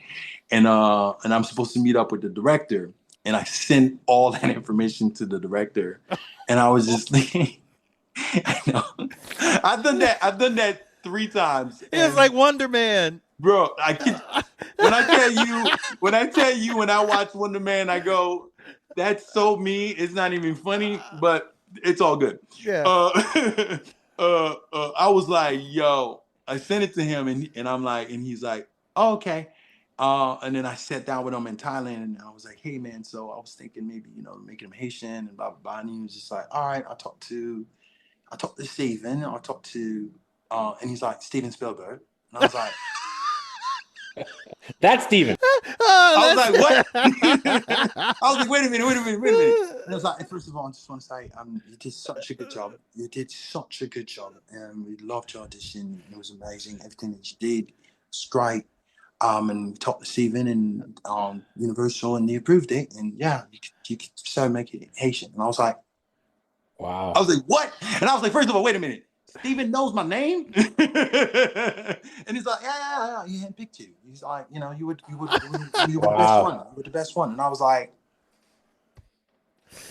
And I'm supposed to meet up with the director, and I sent all that information to the director, and I was just thinking, I know I've done that 3 times. It's like Wonder Man. Bro, when I tell you when I watch Wonder Man, I go, that's so me. It's not even funny, but it's all good. Yeah. I was like, yo, I sent it to him and I'm like, and he's like, oh, okay. And then I sat down with him in Thailand and I was like, hey man, so I was thinking maybe, you know, making him Haitian and blah, blah, blah. And he was just like, all right, I'll talk to Steven. I'll talk to, and he's like, Steven Spielberg. And I was like, that's Steven. I was like, what? I was like, wait a minute. And I was like, first of all, I just want to say, you did such a good job. And we loved your audition. It was amazing. Everything that you did was great. And we talked to Steven and Universal, and they approved it. And yeah, you could so make it Haitian. And I was like, wow. I was like, what? And I was like, first of all, wait a minute. Steven knows my name, and he's like, yeah, he handpicked you. He's like, you know, you were the best one. You were the best one, and I was like,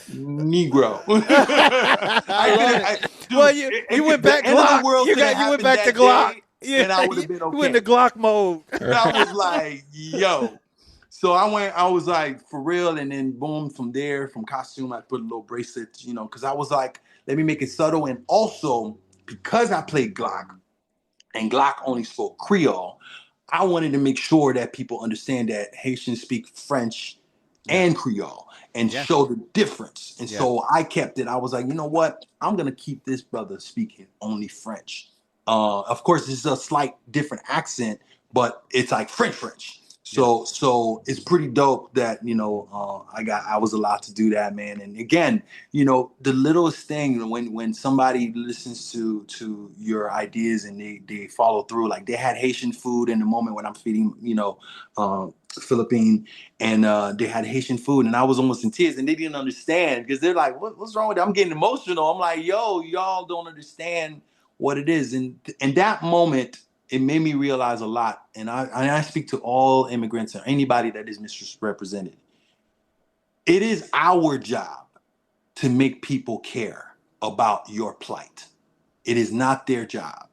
Negro. You went back Glock. You went back to Glock. And I would have been okay. You went to Glock mode. And I was like, yo. So I was like, for real, and then boom, from there, from costume, I put a little bracelet, you know, because I was like, let me make it subtle, and also, because I played Glock, and Glock only spoke Creole, I wanted to make sure that people understand that Haitians speak French and Creole and show the difference. And so I kept it. I was like, you know what? I'm going to keep this brother speaking only French. Of course, it's a slight different accent, but it's like French. So it's pretty dope that, you know, I was allowed to do that, man. And again, you know, the littlest thing when somebody listens to your ideas and they follow through, like they had Haitian food in the moment when I'm feeding, you know, Philippine, and they had Haitian food, and I was almost in tears, and they didn't understand because they're like, what's wrong with that? I'm getting emotional. I'm like, yo, y'all don't understand what it is. And in that moment, it made me realize a lot. And I speak to all immigrants or anybody that is misrepresented. It is our job to make people care about your plight. It is not their job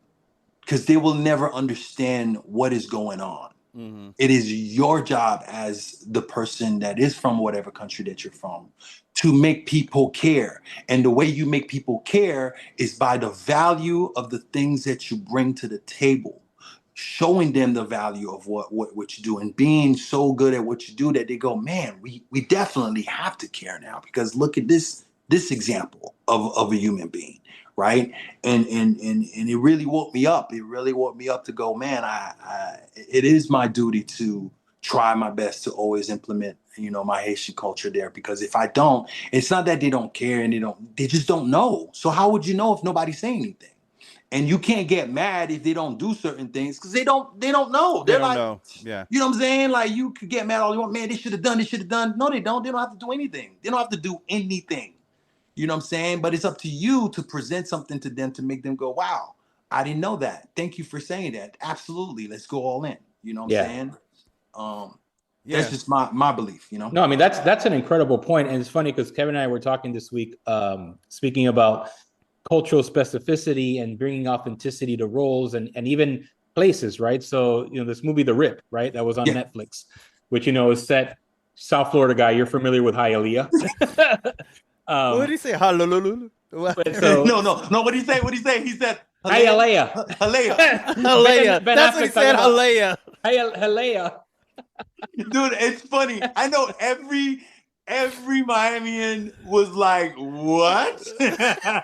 because they will never understand what is going on. Mm-hmm. It is your job as the person that is from whatever country that you're from to make people care. And the way you make people care is by the value of the things that you bring to the table. Showing them the value of what you do and being so good at what you do that they go, man, we definitely have to care now because look at this example of a human being, right? And it really woke me up. It really woke me up to go, man, it is my duty to try my best to always implement, you know, my Haitian culture there, because if I don't, it's not that they don't care and they just don't know. So how would you know if nobody's saying anything? And you can't get mad if they don't do certain things because they don't know. They're like, know. Yeah. You know what I'm saying? Like you could get mad all you want. Man, they should have done. No, they don't. They don't have to do anything. They don't have to do anything. You know what I'm saying? But it's up to you to present something to them to make them go, wow, I didn't know that. Thank you for saying that. Absolutely. Let's go all in. You know what I'm saying? That's just my belief, you know? No, I mean, that's an incredible point. And it's funny because Kevin and I were talking this week, speaking about cultural specificity and bringing authenticity to roles and even places, right? So, you know, this movie, The Rip, right? That was on Netflix, which, you know, is set South Florida guy. You're familiar with Hialeah. What did he say? Hallelujah. So, no. What did he say? He said Hialeah. Hialeah. That's what he said. Hialeah. Hialeah. Dude, it's funny. I know every Miamian was like, "What?" I'm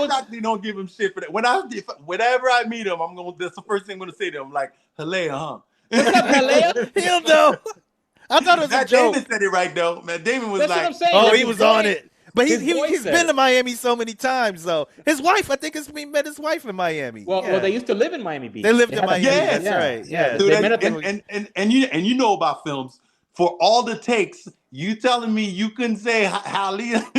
shocked they don't give him shit for that. Whenever I meet him, that's the first thing I'm gonna say to him, like, "Hialeah, huh?" What's up, Hialeah? He'll know. I thought it was a joke. Damon said it right though. Man, Damon was that's like, what I'm saying. "Oh, he was on it." But he's been to Miami so many times, though. His wife, I think, we met his wife in Miami. Well, they used to live in Miami Beach. They lived in Miami. That's right. Yeah. Dude, they met up and you know about films. For all the takes, you telling me you couldn't say Hialeah?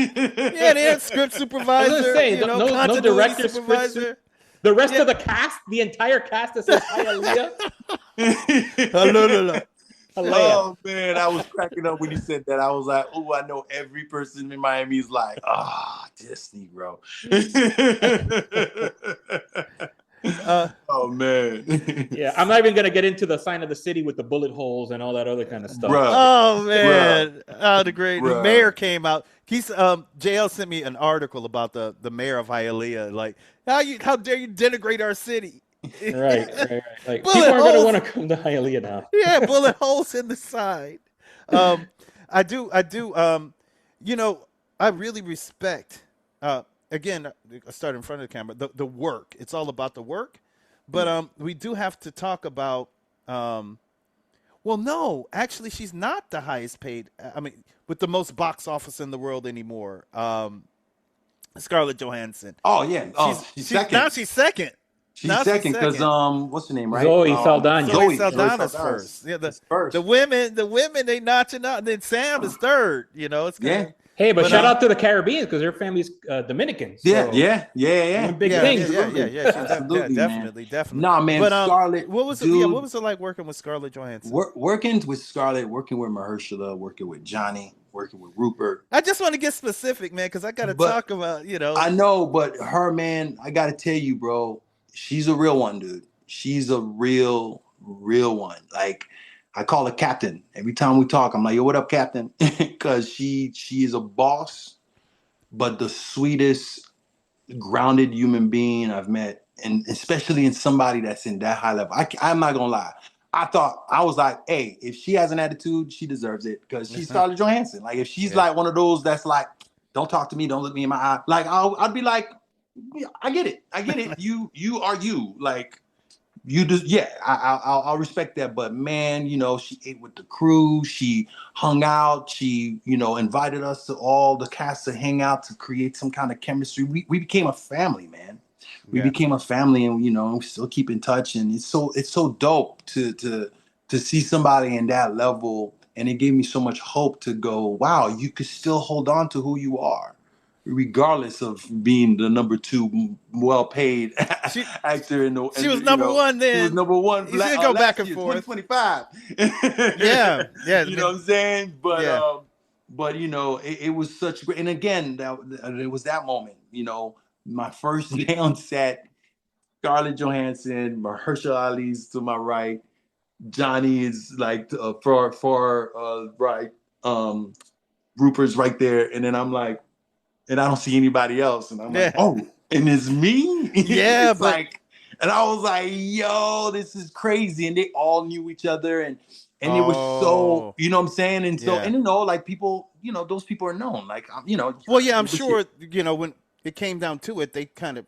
Yeah, they had script supervisor. No director, supervisor. The rest of the cast, the entire cast that says Hialeah. Hello. Oh man, I was cracking up when you said that. I was like, oh, I know every person in Miami is like, Disney, bro. Oh man. Yeah, I'm not even gonna get into the sign of the city with the bullet holes and all that other kind of stuff. Bruh. Oh man. The mayor came out. JL sent me an article about the mayor of Hialeah. Like, how dare you denigrate our city? Right. Like, people aren't gonna want to come to Hialeah now. Yeah, bullet holes in the side. I do. You know, I really respect. Again, I start in front of the camera. The work. It's all about the work. But we do have to talk about. Well, no, actually, she's not the highest paid. I mean, with the most box office in the world anymore. Scarlett Johansson. Oh yeah. She's second. Now she's second. She's second because what's her name, right? Zoe Saldana. Zoe Saldana's first. Yeah, the women they notching out. And then Sam is third. You know, it's good. Hey, but shout out to the Caribbeans because their family's Dominican. So yeah. Big things. Yeah. Absolutely, definitely. Nah, man. But, Scarlett. What was it like working with Scarlett Johansson? Working with Scarlett, working with Mahershala, working with Johnny, working with Rupert. I just want to get specific, man, because I got to talk about, you know. I know, but her, man, I got to tell you, bro. She's a real one, dude. She's a real one. Like, I call her Captain. Every time we talk, I'm like, yo, what up, Captain? Because she is a boss, but the sweetest, grounded human being I've met and especially in somebody that's in that high level. I'm not gonna lie. I was like, hey, if she has an attitude, she deserves it because she's Scarlett Johansson. Like if she's like one of those that's like, don't talk to me, don't look me in my eye. Like I'd be like, yeah, I get it. You are you. Like you just I'll respect that. But man, you know, she ate with the crew. She hung out. She, you know, invited us to all the cast to hang out to create some kind of chemistry. We became a family, man. We became a family, and you know, we still keep in touch. And it's so dope to see somebody in that level. And it gave me so much hope to go, wow, you could still hold on to who you are, regardless of being the number 2 well-paid actor in the. She was number 1 then. She was number 1. You should go back and forth. 2025. Yeah. You know what I'm saying? But you know, it was such great. And again, it was that moment. You know, my first day on set, Scarlett Johansson, Mahershala Ali's to my right, Johnny is like far right, Rupert's right there, and then I'm like, and I don't see anybody else, and I'm like, oh, and it's me. Yeah, but like, and I was like, yo, this is crazy, and they all knew each other, and it was so, you know what I'm saying, and so and you know, like people, you know, those people are known, like you know. Well, yeah, I'm sure, you know, when it came down to it, they kind of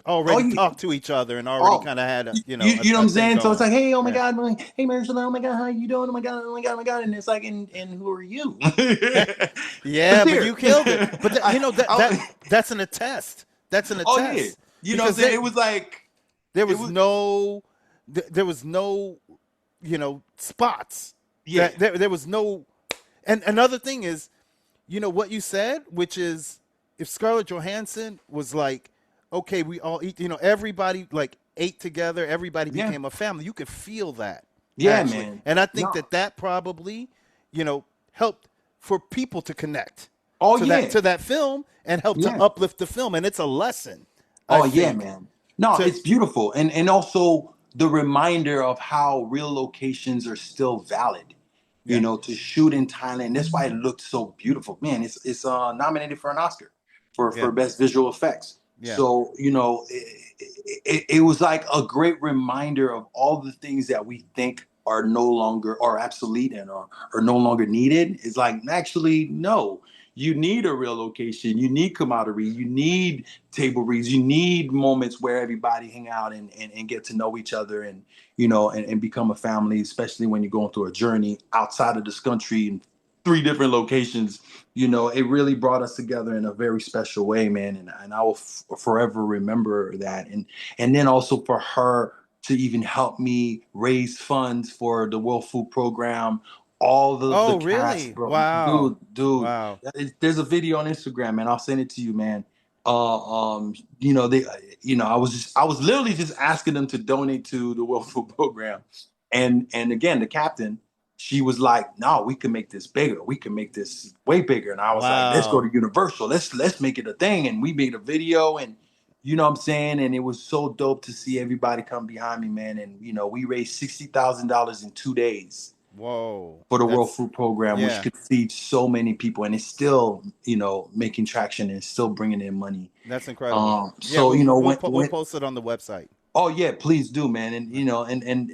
already talked to each other and already kind of had a, you know what I'm saying. So it's like, hey, oh my god, hey Marshall, oh my god, how you doing? Oh my god, oh my god, oh my god, and it's like, and who are you? Yeah, but you killed it. But you know that's an attest. That's an attest. Oh yeah, you know what I'm saying. It was like there was no, you know, spots. Yeah, there was no. And another thing is, you know what you said, which is if Scarlett Johansson was like, okay, we all eat, you know, everybody like ate together, everybody became a family. You could feel that. Yeah, actually. Man. And I think that probably, you know, helped for people to connect to that film and help to uplift the film. And it's a lesson. I think, man. No, it's beautiful. And also the reminder of how real locations are still valid. You know, to shoot in Thailand. That's why it looked so beautiful. Man, it's nominated for an Oscar for best visual effects. Yeah. So, you know, it was like a great reminder of all the things that we think are no longer or obsolete and are no longer needed. It's like, actually, no, you need a real location. You need camaraderie. You need table reads. You need moments where everybody hang out and get to know each other and, you know, and become a family, especially when you're going through a journey outside of this country in 3 different locations. You know, it really brought us together in a very special way, man. And I will forever remember that. And then also for her to even help me raise funds for the World Food Program. All the cast, really? Bro. Wow. Dude. Wow. There's a video on Instagram, man. I'll send it to you, man. You know, I was literally just asking them to donate to the World Food Program. And again, the captain, she was like, no, we can make this bigger. We can make this way bigger. And I was like, let's go to Universal. Let's make it a thing. And we made a video, and you know what I'm saying? And it was so dope to see everybody come behind me, man. And, you know, we raised $60,000 in 2 days. Whoa. For the World Food Program, which could feed so many people. And it's still, you know, making traction and still bringing in money. That's incredible. So, you know, we'll post it on the website. Oh, yeah, please do, man. And, you know, and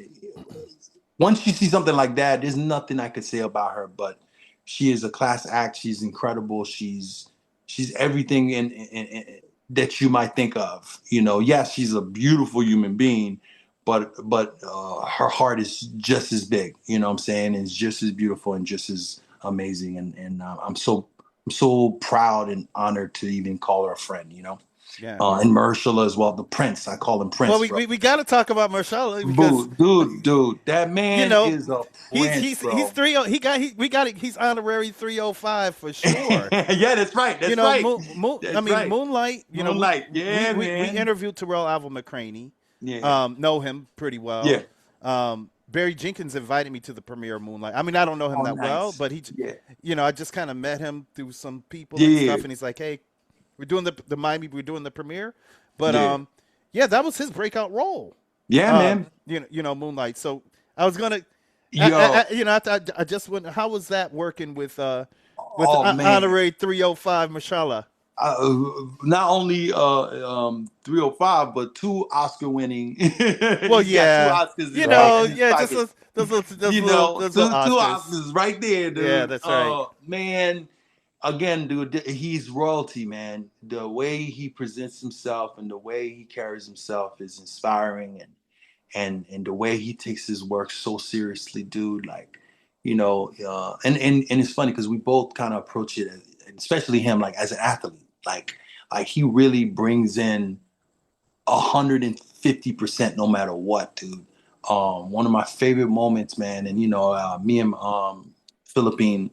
once you see something like that, there's nothing I could say about her, but she is a class act. She's incredible. She's everything in that you might think of. You know, yes, she's a beautiful human being, but her heart is just as big. You know what I'm saying? It's just as beautiful and just as amazing. And I'm so proud and honored to even call her a friend. You know. Yeah. And Mahershala as well, the Prince. I call him Prince. Well, we got to talk about Mahershala because dude, that man, you know, is a prince, he's 30. He's honorary 305 for sure. Yeah, that's right. That's right. Moonlight. You know, Moonlight. Yeah, we man. interviewed Terrell Alva McCraney. Yeah. Know him pretty well. Yeah. Barry Jenkins invited me to the premiere of Moonlight. I mean, I don't know him well, but you know, I just kind of met him through some people and stuff, and he's like, hey. We're doing the Miami. We're doing the premiere, but that was his breakout role. Yeah, man. You know, Moonlight. So I was gonna, I just went. How was that working with honorary 305 Mashallah? not only 305, but 2 Oscar winning. Well, He's got 2 Oscars in just those little two Oscars. Oscars right there, dude. Yeah, that's right. Man, again, dude, he's royalty, man. The way he presents himself and the way he carries himself is inspiring, and the way he takes his work so seriously, dude. Like, and it's funny because we both kind of approach it, especially him, like as an athlete. Like he really brings in 150% no matter what, dude. One of my favorite moments, man, and me and Philippine,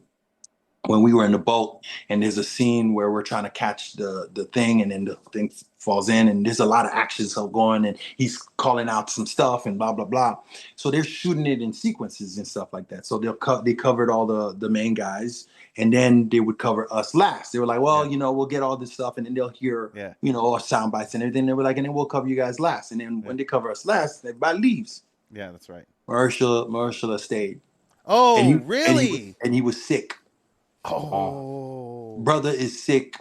when we were in the boat, and there's a scene where we're trying to catch the thing, and then the thing falls in, and there's a lot of action stuff going, and he's calling out some stuff and blah blah blah. So they're shooting it in sequences and stuff like that. So they covered all the main guys, and then they would cover us last. They were like, well, we'll get all this stuff, and then they'll hear our sound bites and everything. They were like, and then we'll cover you guys last. And then when they cover us last, everybody leaves. Yeah, that's right. Mahershala stayed. Oh, really? And he was sick. Oh, brother is sick.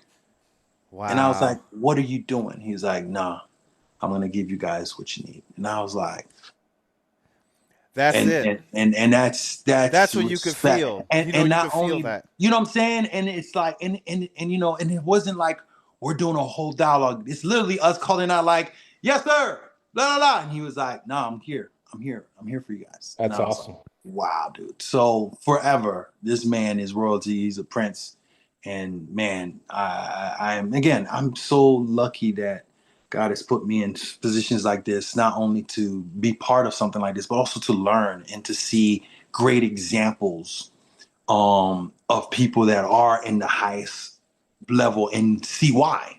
Wow. And I was like, what are you doing? He's like, nah, I'm going to give you guys what you need. And I was like, that's it. And that's what you could feel. And not could only feel that. You know what I'm saying? And it's like, and it wasn't like we're doing a whole dialogue. It's literally us calling out like, yes, sir, blah, blah, blah. And he was like, no, I'm here for you guys. That's awesome. Like, wow, dude. So forever, this man is royalty. He's a prince. And man, I'm so lucky that God has put me in positions like this, not only to be part of something like this, but also to learn and to see great examples of people that are in the highest level and see why.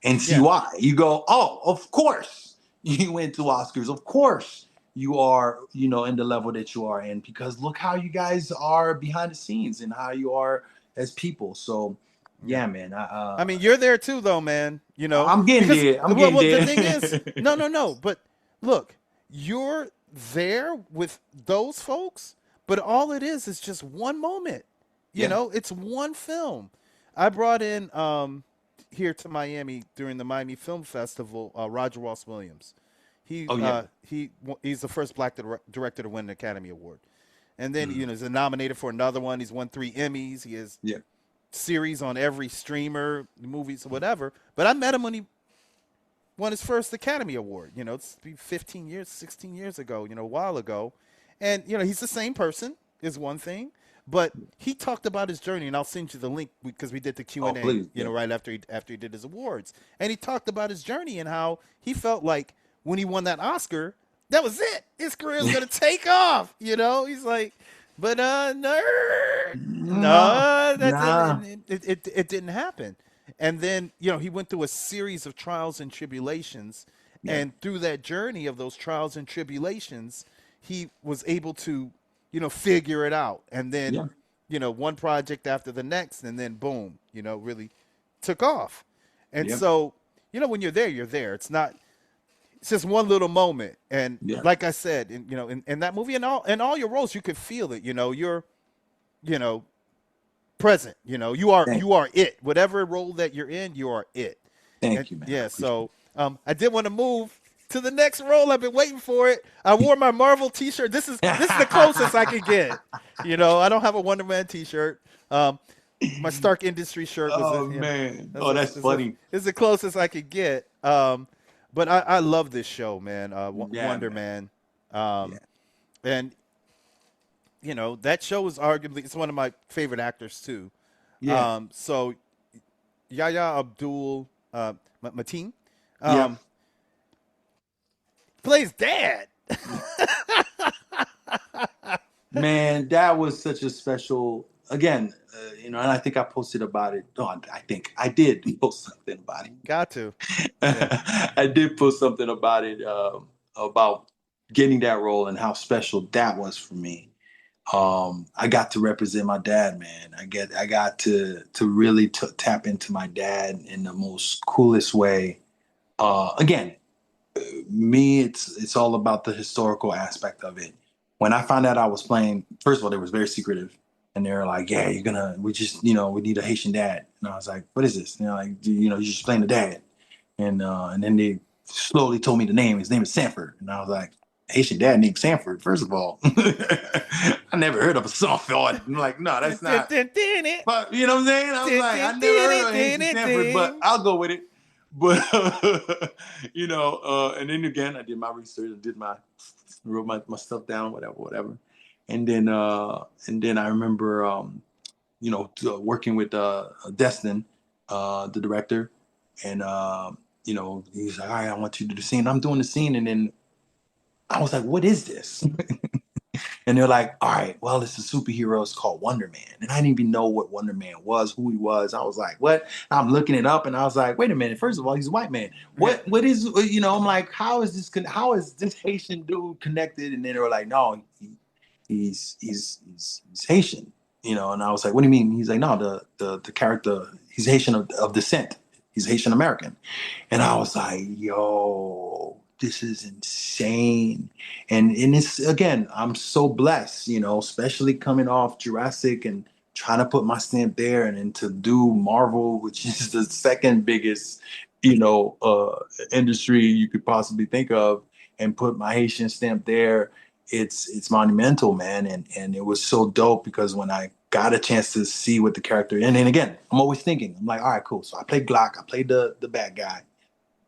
You go, oh, of course you went to Oscars. Of course you are, in the level that you are in, because look how you guys are behind the scenes and how you are as people. So yeah, man. I mean, you're there too, though, man. I'm getting there. The thing is, no. But look, you're there with those folks, but all it is just one moment. You know, it's one film. I brought in here to Miami during the Miami Film Festival, Roger Ross Williams. He's the first Black director to win an Academy Award, and then he's nominated for another one. He's won 3 Emmys. He has series on every streamer, movies, whatever. But I met him when he won his first Academy Award. It's 15 years, 16 years ago. A while ago, and he's the same person is one thing, but he talked about his journey, and I'll send you the link because we did the Q&A. Right after he did his awards, and he talked about his journey and how he felt like when he won that Oscar, that was it. His career is gonna take off. He's like, but it didn't happen. And then he went through a series of trials and tribulations, and through that journey of those trials and tribulations, he was able to figure it out. And then one project after the next, and then boom, really took off. And so when you're there, you're there. It's just one little moment, and like I said, in that movie and all your roles, you could feel it. You're, present. You are it. Whatever role that you're in, you are it. Thank you, man. Yeah. So I did want to move to the next role. I've been waiting for it. I wore my Marvel T-shirt. This is the closest I could get. I don't have a Wonder Man T-shirt. My Stark Industries shirt was. Oh man! That's funny. It's the closest I could get. But I love this show, man. Wonder Man. And, that show is arguably, it's one of my favorite actors, too. Yeah. So, Yahya Abdul Mateen plays Dad. Man, that was such a special, again, and I think I posted about it. No, I did post something about it. Got to. Yeah. I did post something about it, about getting that role and how special that was for me. I got to represent my dad, man. I got to really tap into my dad in the most coolest way. Again, me, it's all about the historical aspect of it. When I found out I was playing, first of all, it was very secretive. And they're like, yeah, we just, we need a Haitian dad. And I was like, what is this? And they're like, you're just playing the dad. And then they slowly told me the name. His name is Sanford. And I was like, Haitian dad named Sanford, first of all. I never heard of a Sanford. I'm like, no, that's not. But you know what I'm saying? I was like, I never heard of Haitian Sanford, but I'll go with it. But, and then again, I did my research, wrote my stuff down, whatever. And then I remember, working with Destin, the director, and he's like, all right, I want you to do the scene. I'm doing the scene, and then I was like, what is this? And they're like, all right, well, it's a superhero. It's called Wonder Man. And I didn't even know what Wonder Man was, who he was. I was like, what? I'm looking it up, and I was like, wait a minute. First of all, he's a white man. What is, I'm like, how is this Haitian dude connected? And then they were like, no, he's Haitian, and I was like, what do you mean? He's like, no, the character, he's Haitian of descent. He's Haitian-American. And I was like, yo, this is insane. And it's, again, I'm so blessed, especially coming off Jurassic and trying to put my stamp there, and then to do Marvel, which is the second biggest, industry you could possibly think of, and put my Haitian stamp there. It's monumental, man. And it was so dope because when I got a chance to see what the character, and then again, I'm always thinking, I'm like, all right, cool. So I played Glock, I played the bad guy,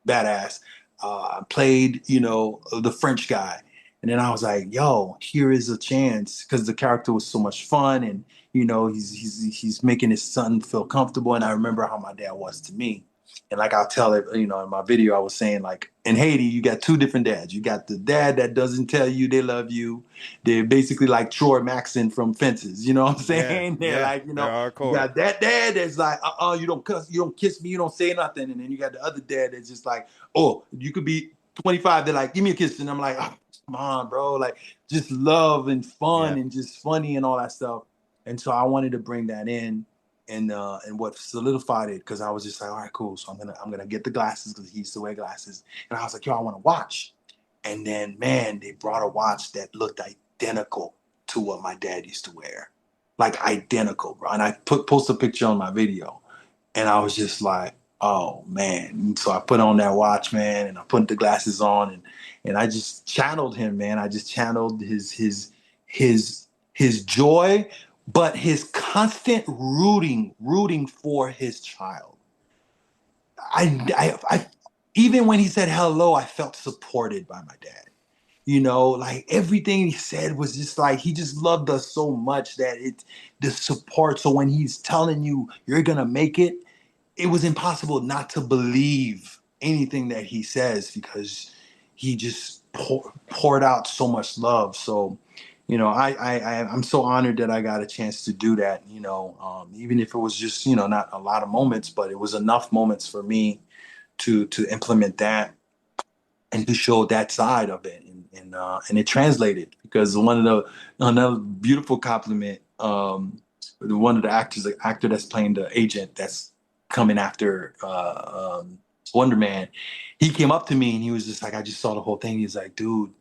badass. I played, the French guy. And then I was like, yo, here is a chance, because the character was so much fun, and he's making his son feel comfortable. And I remember how my dad was to me. And like I'll tell it, in my video, I was saying, like, in Haiti, you got two different dads. You got the dad that doesn't tell you they love you. They're basically like Troy Maxon from Fences. You know what I'm saying? They're like, you got that dad that's like, you don't cuss, you don't kiss me, you don't say nothing. And then you got the other dad that's just like, oh, you could be 25. They're like, give me a kiss. And I'm like, oh, come on, bro. Like, just love and fun and just funny and all that stuff. And so I wanted to bring that in. And what solidified it, because I was just like, all right, cool. So I'm gonna get the glasses, because he used to wear glasses. And I was like, yo, I want a watch. And then, man, they brought a watch that looked identical to what my dad used to wear, like identical, bro. And I post a picture on my video, and I was just like, oh man. And so I put on that watch, man, and I put the glasses on, and I just channeled him, man. I just channeled his joy, but his constant rooting for his child. I even when he said hello, I felt supported by my dad. Like everything he said was just like, he just loved us so much that the support. So when he's telling you you're gonna make it, it was impossible not to believe anything that he says, because he just poured out so much love. So I'm so honored that I got a chance to do that, even if it was just, not a lot of moments, but it was enough moments for me to implement that and to show that side of it. And it translated, because another beautiful compliment, one of the actor that's playing the agent that's coming after Wonder Man, he came up to me and he was just like, I just saw the whole thing. He's like, dude,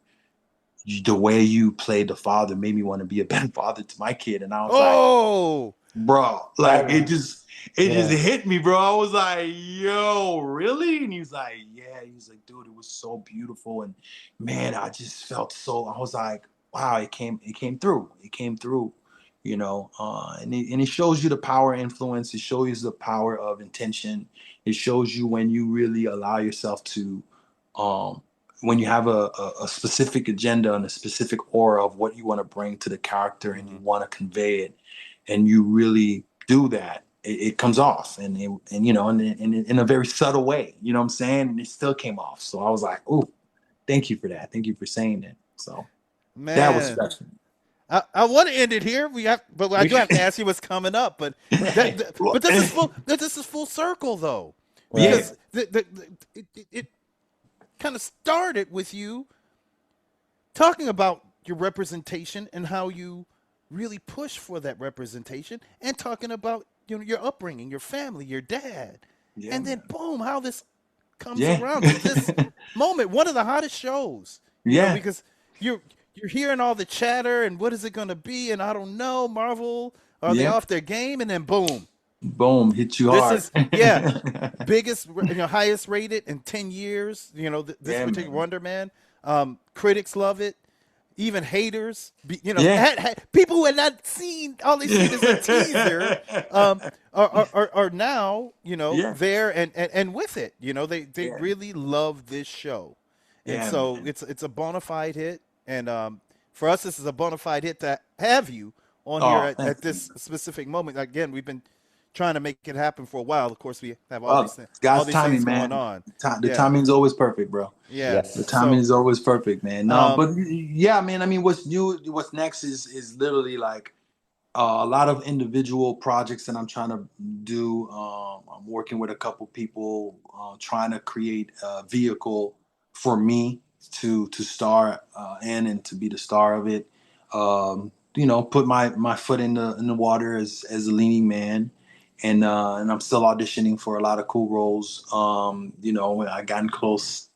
the way you played the father made me want to be a better father to my kid. And I was like, bro, like it just hit me, bro. I was like, yo, really? And he was like, yeah. He's like, dude, it was so beautiful. And man, I just felt I was like, wow, it came through. It came through, and it shows you the power of influence. It shows you the power of intention. It shows you when you really allow yourself to, when you have a specific agenda and a specific aura of what you want to bring to the character, and you want to convey it, and you really do that, it comes off, and in a very subtle way, you know what I'm saying? And it still came off. So I was like, oh, thank you for that. Thank you for saying that. So that was special. I want to end it here. But I do have to ask you what's coming up. But this is full circle, though. Because it kind of started with you talking about your representation and how you really push for that representation, and talking about your upbringing, your family, your dad, and then boom, how this comes around to this moment, one of the hottest shows. Because you're hearing all the chatter and what is it going to be, and I don't know, Marvel Are they off their game? And then boom. Boom, hit you hard. This is, biggest, highest rated in 10 years, this particular Wonder Man. Critics love it. Even haters, people who had not seen, all they see is a teaser, are now, there and with it. They really love this show. And so man. It's a bona fide hit. And for us, this is a bona fide hit to have you on here at this specific moment. Again, we've been trying to make it happen for a while. Of course, we have all these things, timing, going on. The timing's always perfect, bro. Yeah, yes. The timing is always perfect, man. No, but yeah, man. I mean, what's new? What's next is literally like a lot of individual projects that I'm trying to do. I'm working with a couple people, trying to create a vehicle for me to star in and to be the star of it. Put my foot in the water as a leading man. And I'm still auditioning for a lot of cool roles. I gotten close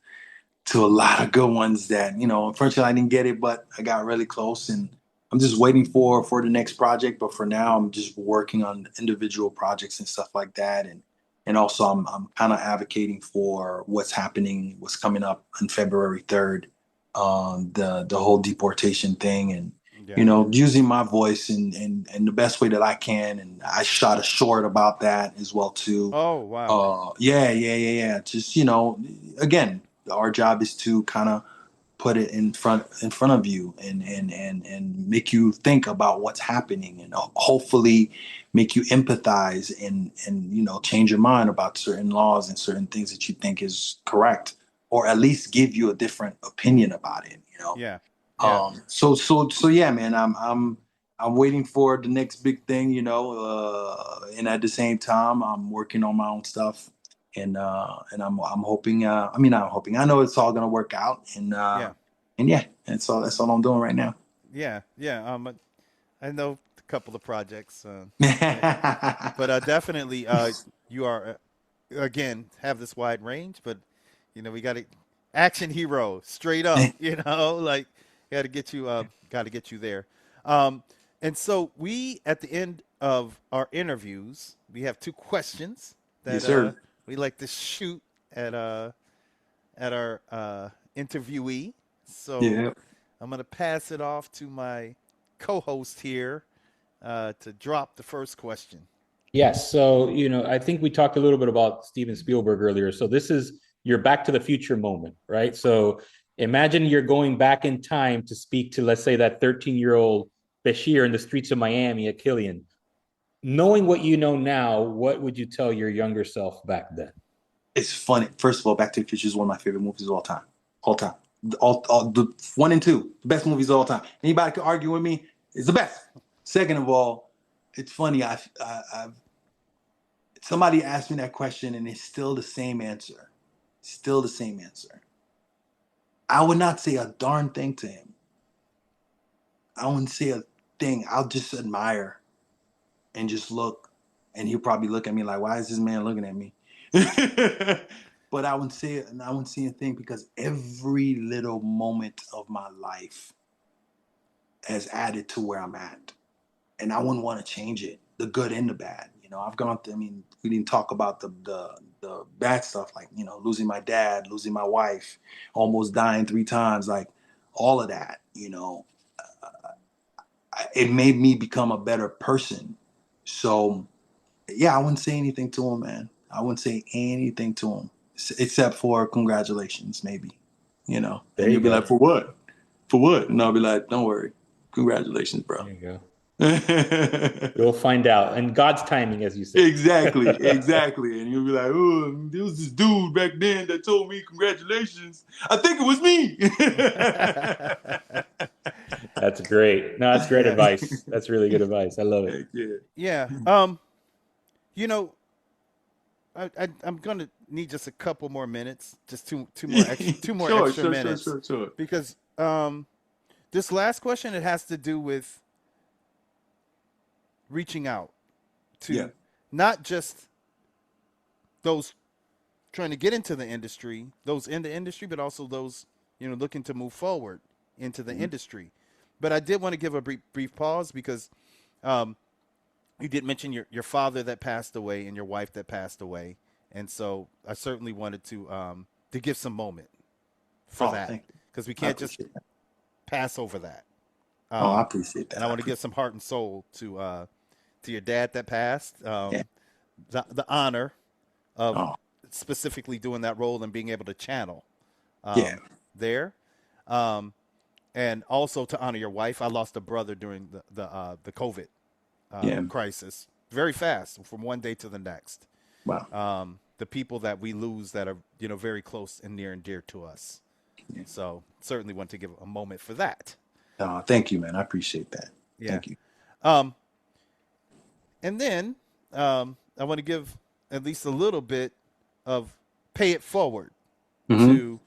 to a lot of good ones that, unfortunately I didn't get it, but I got really close. And I'm just waiting for the next project. But for now, I'm just working on individual projects and stuff like that. And also I'm kind of advocating for what's coming up on February 3rd, the whole deportation thing. And using my voice in the best way that I can. And I shot a short about that as well too. Oh, wow. Yeah. Just, again, our job is to kind of put it in front of you and make you think about what's happening and hopefully make you empathize and change your mind about certain laws and certain things that you think is correct, or at least give you a different opinion about it, Yeah. So yeah, man, I'm waiting for the next big thing, and at the same time, I'm working on my own stuff, and I'm hoping. I know it's all gonna work out, and that's all I'm doing right now. Yeah. I know a couple of projects, but definitely, you are again have this wide range, but we got action hero straight up, like. Got to get you there. And so we, at the end of our interviews, we have two questions that we like to shoot at our interviewee. So I'm going to pass it off to my co-host here to drop the first question. Yes. So, I think we talked a little bit about Steven Spielberg earlier. So this is your Back to the Future moment, right? So imagine you're going back in time to speak to, let's say, that 13-year-old Bechir in the streets of Miami at Killian. Knowing what you know now, what would you tell your younger self back then? It's funny. First of all, Back to the Future is one of my favorite movies of all time. All time. All the 1 and 2, the best movies of all time. Anybody can argue with me, it's the best. Second of all, it's funny. Somebody asked me that question and it's still the same answer. Still the same answer. I would not say a darn thing to him. I wouldn't say a thing. I'll just admire and just look. And he'll probably look at me like, why is this man looking at me? But I wouldn't say it, and I wouldn't say a thing because every little moment of my life has added to where I'm at. And I wouldn't want to change it, the good and the bad. I've gone through, we didn't talk about the bad stuff, like, losing my dad, losing my wife, almost dying 3 times, like all of that, it made me become a better person. So, yeah, I wouldn't say anything to him, man. I wouldn't say anything to him except for congratulations, maybe, And he'll be like, for what? For what? And I'll be like, don't worry. Congratulations, bro. There you go. You'll find out. And God's timing, as you said. Exactly. And you'll be like, oh, there was this dude back then that told me congratulations. I think it was me. That's great. No, that's great advice. That's really good advice. I love it. Yeah. I'm gonna need just a couple more minutes, just two more extra minutes. Sure. Because this last question, it has to do with reaching out to not just those trying to get into the industry, those in the industry, but also those looking to move forward into the industry. But I did want to give a brief pause because you did mention your father that passed away and your wife that passed away, and so I certainly wanted to give some moment for that, because we can't just pass over that. I appreciate that. And I want to give some heart and soul to your dad that passed. The honor of specifically doing that role and being able to channel there. And also to honor your wife. I lost a brother during the COVID crisis very fast, from one day to the next. Wow. The people that we lose that are, very close and near and dear to us. Yeah. So certainly want to give a moment for that. Thank you, man. I appreciate that. Yeah. Thank you. And then I want to give at least a little bit of pay it forward to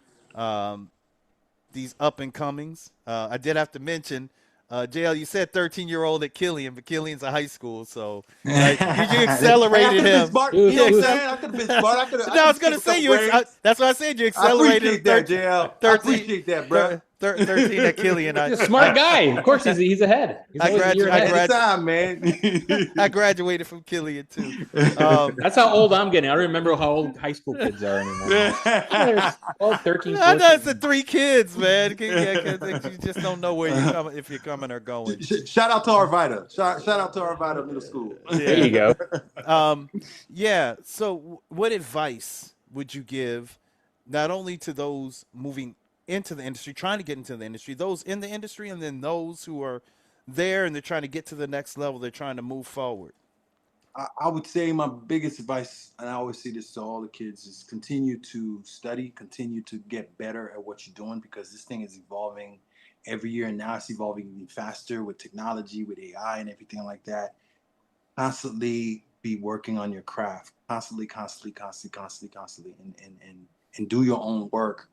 these up and comings. I did have to mention, JL, you said 13-year-old at Killian, but Killian's a high school, so you accelerated him. I could have been smart. I was going to say that's what I said. You accelerated. I appreciate that, JL. I appreciate that, bro. 13 at Killian. He's a smart guy. Of course, he's ahead. I graduated from Killian too. That's how old I'm getting. I don't remember how old high school kids are anymore. 13, 14. I know it's the 3 kids, man. You just don't know where you're coming, if you're coming or going. Shout out to Arvida. Shout out to Arvida Middle School. There you go. So what advice would you give not only to those moving into the industry, trying to get into the industry, those in the industry, and then those who are there and they're trying to get to the next level, they're trying to move forward? I would say my biggest advice, and I always say this to all the kids, is continue to study, continue to get better at what you're doing, because this thing is evolving every year, and now it's evolving even faster with technology, with AI and everything like that. Constantly be working on your craft, constantly, and do your own work.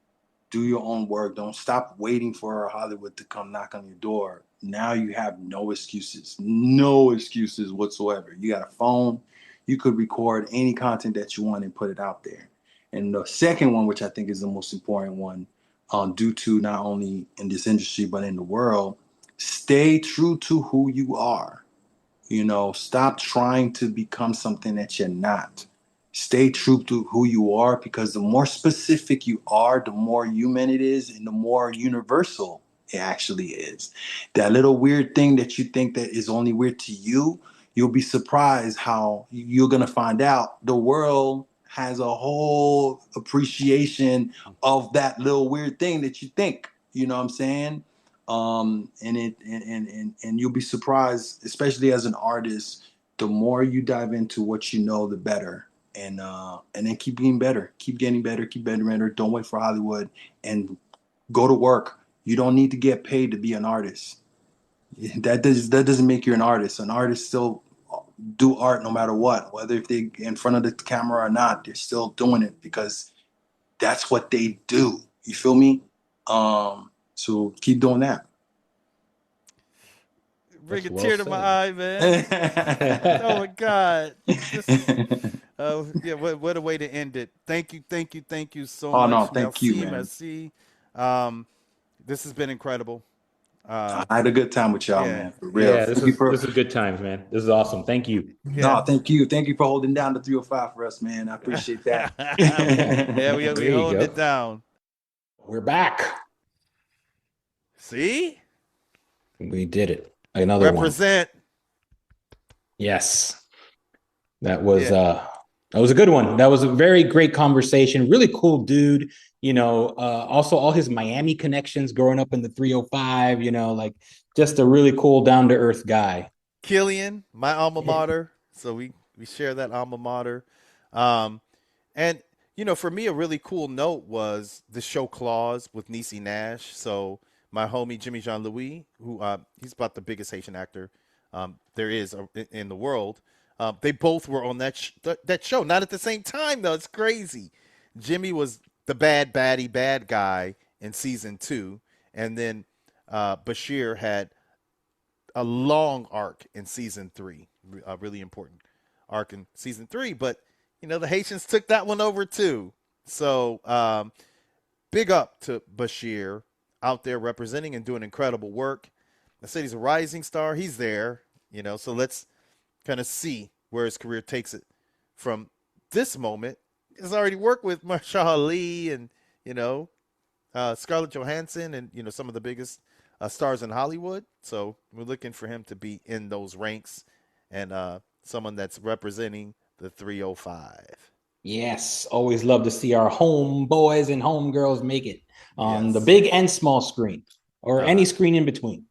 Do your own work. Don't stop waiting for Hollywood to come knock on your door. Now you have no excuses whatsoever. You got a phone. You could record any content that you want and put it out there. And the second one, which I think is the most important one, due to not only in this industry, but in the world, stay true to who you are. Stop trying to become something that you're not. Stay true to who you are, because the more specific you are, the more human it is, and the more universal it actually is. That little weird thing that you think that is only weird to you, you'll be surprised how you're going to find out the world has a whole appreciation of that little weird thing that you think. You know what I'm saying? And you'll be surprised, especially as an artist, the more you dive into what you know, the better. And then keep getting better. Don't wait for Hollywood, and go to work. You don't need to get paid to be an artist. That doesn't make you an artist. An artist still do art no matter what, whether if they in front of the camera or not. They're still doing it because that's what they do. You feel me? So keep doing that. Bring a tear to my eye, man. Oh my God. What a way to end it. Thank you so much. No, thank you, man. Merci. This has been incredible. I had a good time with y'all, man. For real. Yeah, this is good times, man. This is awesome. Thank you. Yeah. No, thank you. Thank you for holding down the 305 for us, man. I appreciate that. We holding it down. We're back. See? We did it. Another Represent. One. Yes. That was a good one. That was a very great conversation. Really cool dude. Also all his Miami connections growing up in the 305, like just a really cool, down-to-earth guy. Killian, my alma mater. So we share that alma mater. And, for me, a really cool note was the show Claws with Niecy Nash. So my homie, Jimmy Jean-Louis, who he's about the biggest Haitian actor there is in the world. They both were on that show. Not at the same time, though. It's crazy. Jimmy was the bad guy in season 2. And then Bechir had a long arc in season 3, a really important arc in season 3. But, the Haitians took that one over too. So big up to Bechir out there representing and doing incredible work. I said he's a rising star. He's there, so let's kind of see where his career takes it from this moment. He's already worked with Mahershala Ali and, Scarlett Johansson and, some of the biggest stars in Hollywood. So we're looking for him to be in those ranks and someone that's representing the 305. Yes, always love to see our homeboys and homegirls make it on the big and small screen or any screen in between.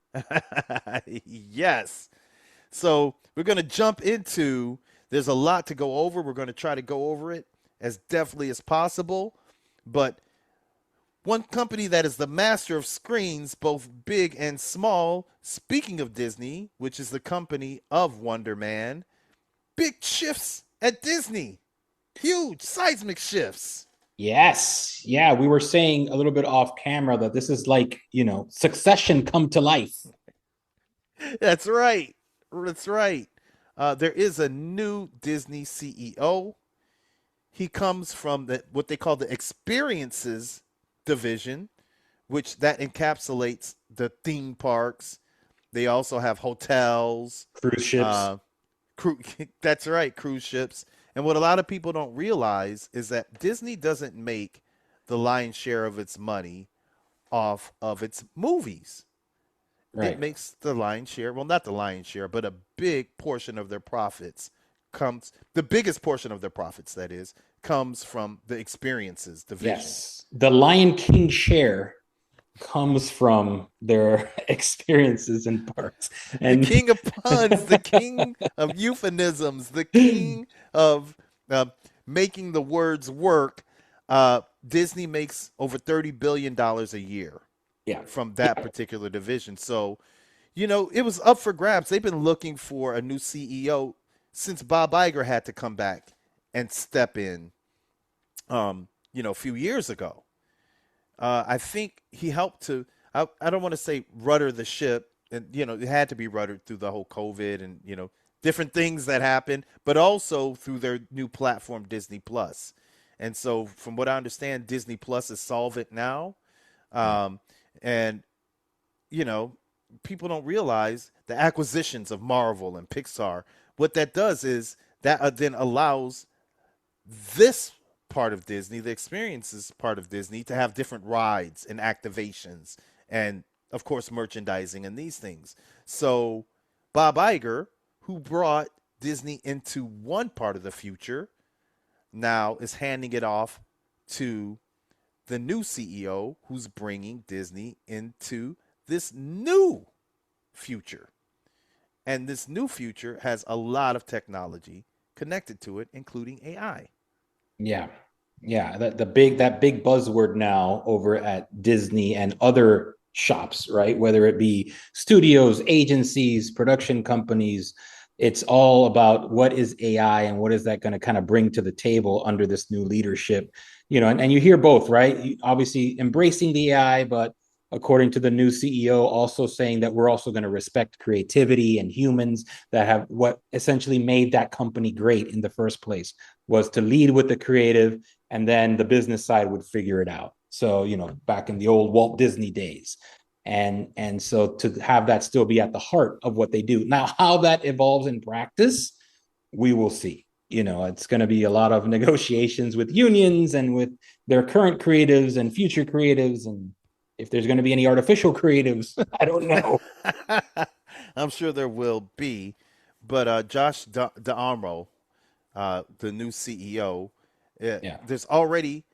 Yes. So we're going to jump into, there's a lot to go over. We're going to try to go over it as deftly as possible. But one company that is the master of screens, both big and small, speaking of Disney, which is the company of Wonder Man, big shifts at Disney. Huge seismic shifts. Yes. Yeah, we were saying a little bit off camera that this is like, Succession come to life. That's right. That's right. There is a new Disney CEO. He comes from what they call the experiences division, which that encapsulates the theme parks. They also have hotels. Cruise ships. That's right, cruise ships. And what a lot of people don't realize is that Disney doesn't make the lion's share of its money off of its movies. Right. It makes the lion's share, well, not the lion's share, but a big portion of their profits the biggest portion of their profits, that is, comes from the experiences division. Yes. The Lion King share comes from their experiences in parks. And the king of puns, the king of euphemisms, the king of making the words work. Disney makes over $30 billion a year from that particular division. So, it was up for grabs. They've been looking for a new CEO since Bob Iger had to come back and step in, a few years ago. I think he helped to, I don't want to say rudder the ship, and, it had to be ruddered through the whole COVID and, different things that happened, but also through their new platform, Disney Plus. And so from what I understand, Disney Plus is solvent now. And, people don't realize the acquisitions of Marvel and Pixar. What that does is that then allows this part of Disney, the experiences part of Disney, to have different rides and activations and, of course, merchandising and these things. So Bob Iger, who brought Disney into one part of the future, now is handing it off to the new CEO, who's bringing Disney into this new future. And this new future has a lot of technology connected to it, including AI. Yeah. That big buzzword now over at Disney and other shops, right? Whether it be studios, agencies, production companies, it's all about what is AI and what is that going to kind of bring to the table under this new leadership, and you hear both, right? Obviously embracing the AI, but according to the new CEO, also saying that we're also going to respect creativity and humans that have what essentially made that company great in the first place was to lead with the creative, and then the business side would figure it out. So, back in the old Walt Disney days. And so to have that still be at the heart of what they do. Now, how that evolves in practice, we will see. It's going to be a lot of negotiations with unions and with their current creatives and future creatives, and if there's going to be any artificial creatives, I don't know. I'm sure there will be. But Josh D'Amaro, the new CEO, there's already,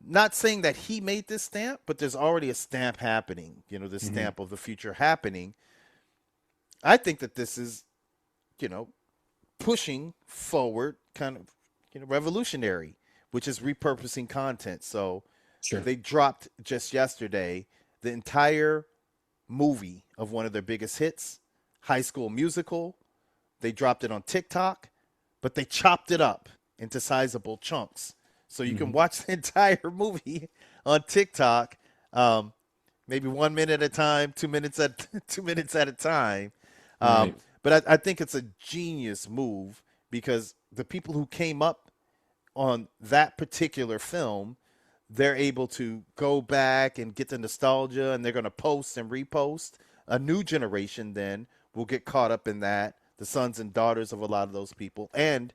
not saying that he made this stamp, but there's already a stamp happening, the stamp of the future happening. I think that this is, pushing forward kind of, revolutionary, which is repurposing content. So, sure. They dropped just yesterday the entire movie of one of their biggest hits, High School Musical. They dropped it on TikTok, but they chopped it up into sizable chunks. So you can watch the entire movie on TikTok, maybe 1 minute at a time, 2 minutes at a time. Right. But I think it's a genius move because the people who came up on that particular film, they're able to go back and get the nostalgia, and they're going to post and repost. A new generation then will get caught up in that. the sons and daughters of a lot of those people, and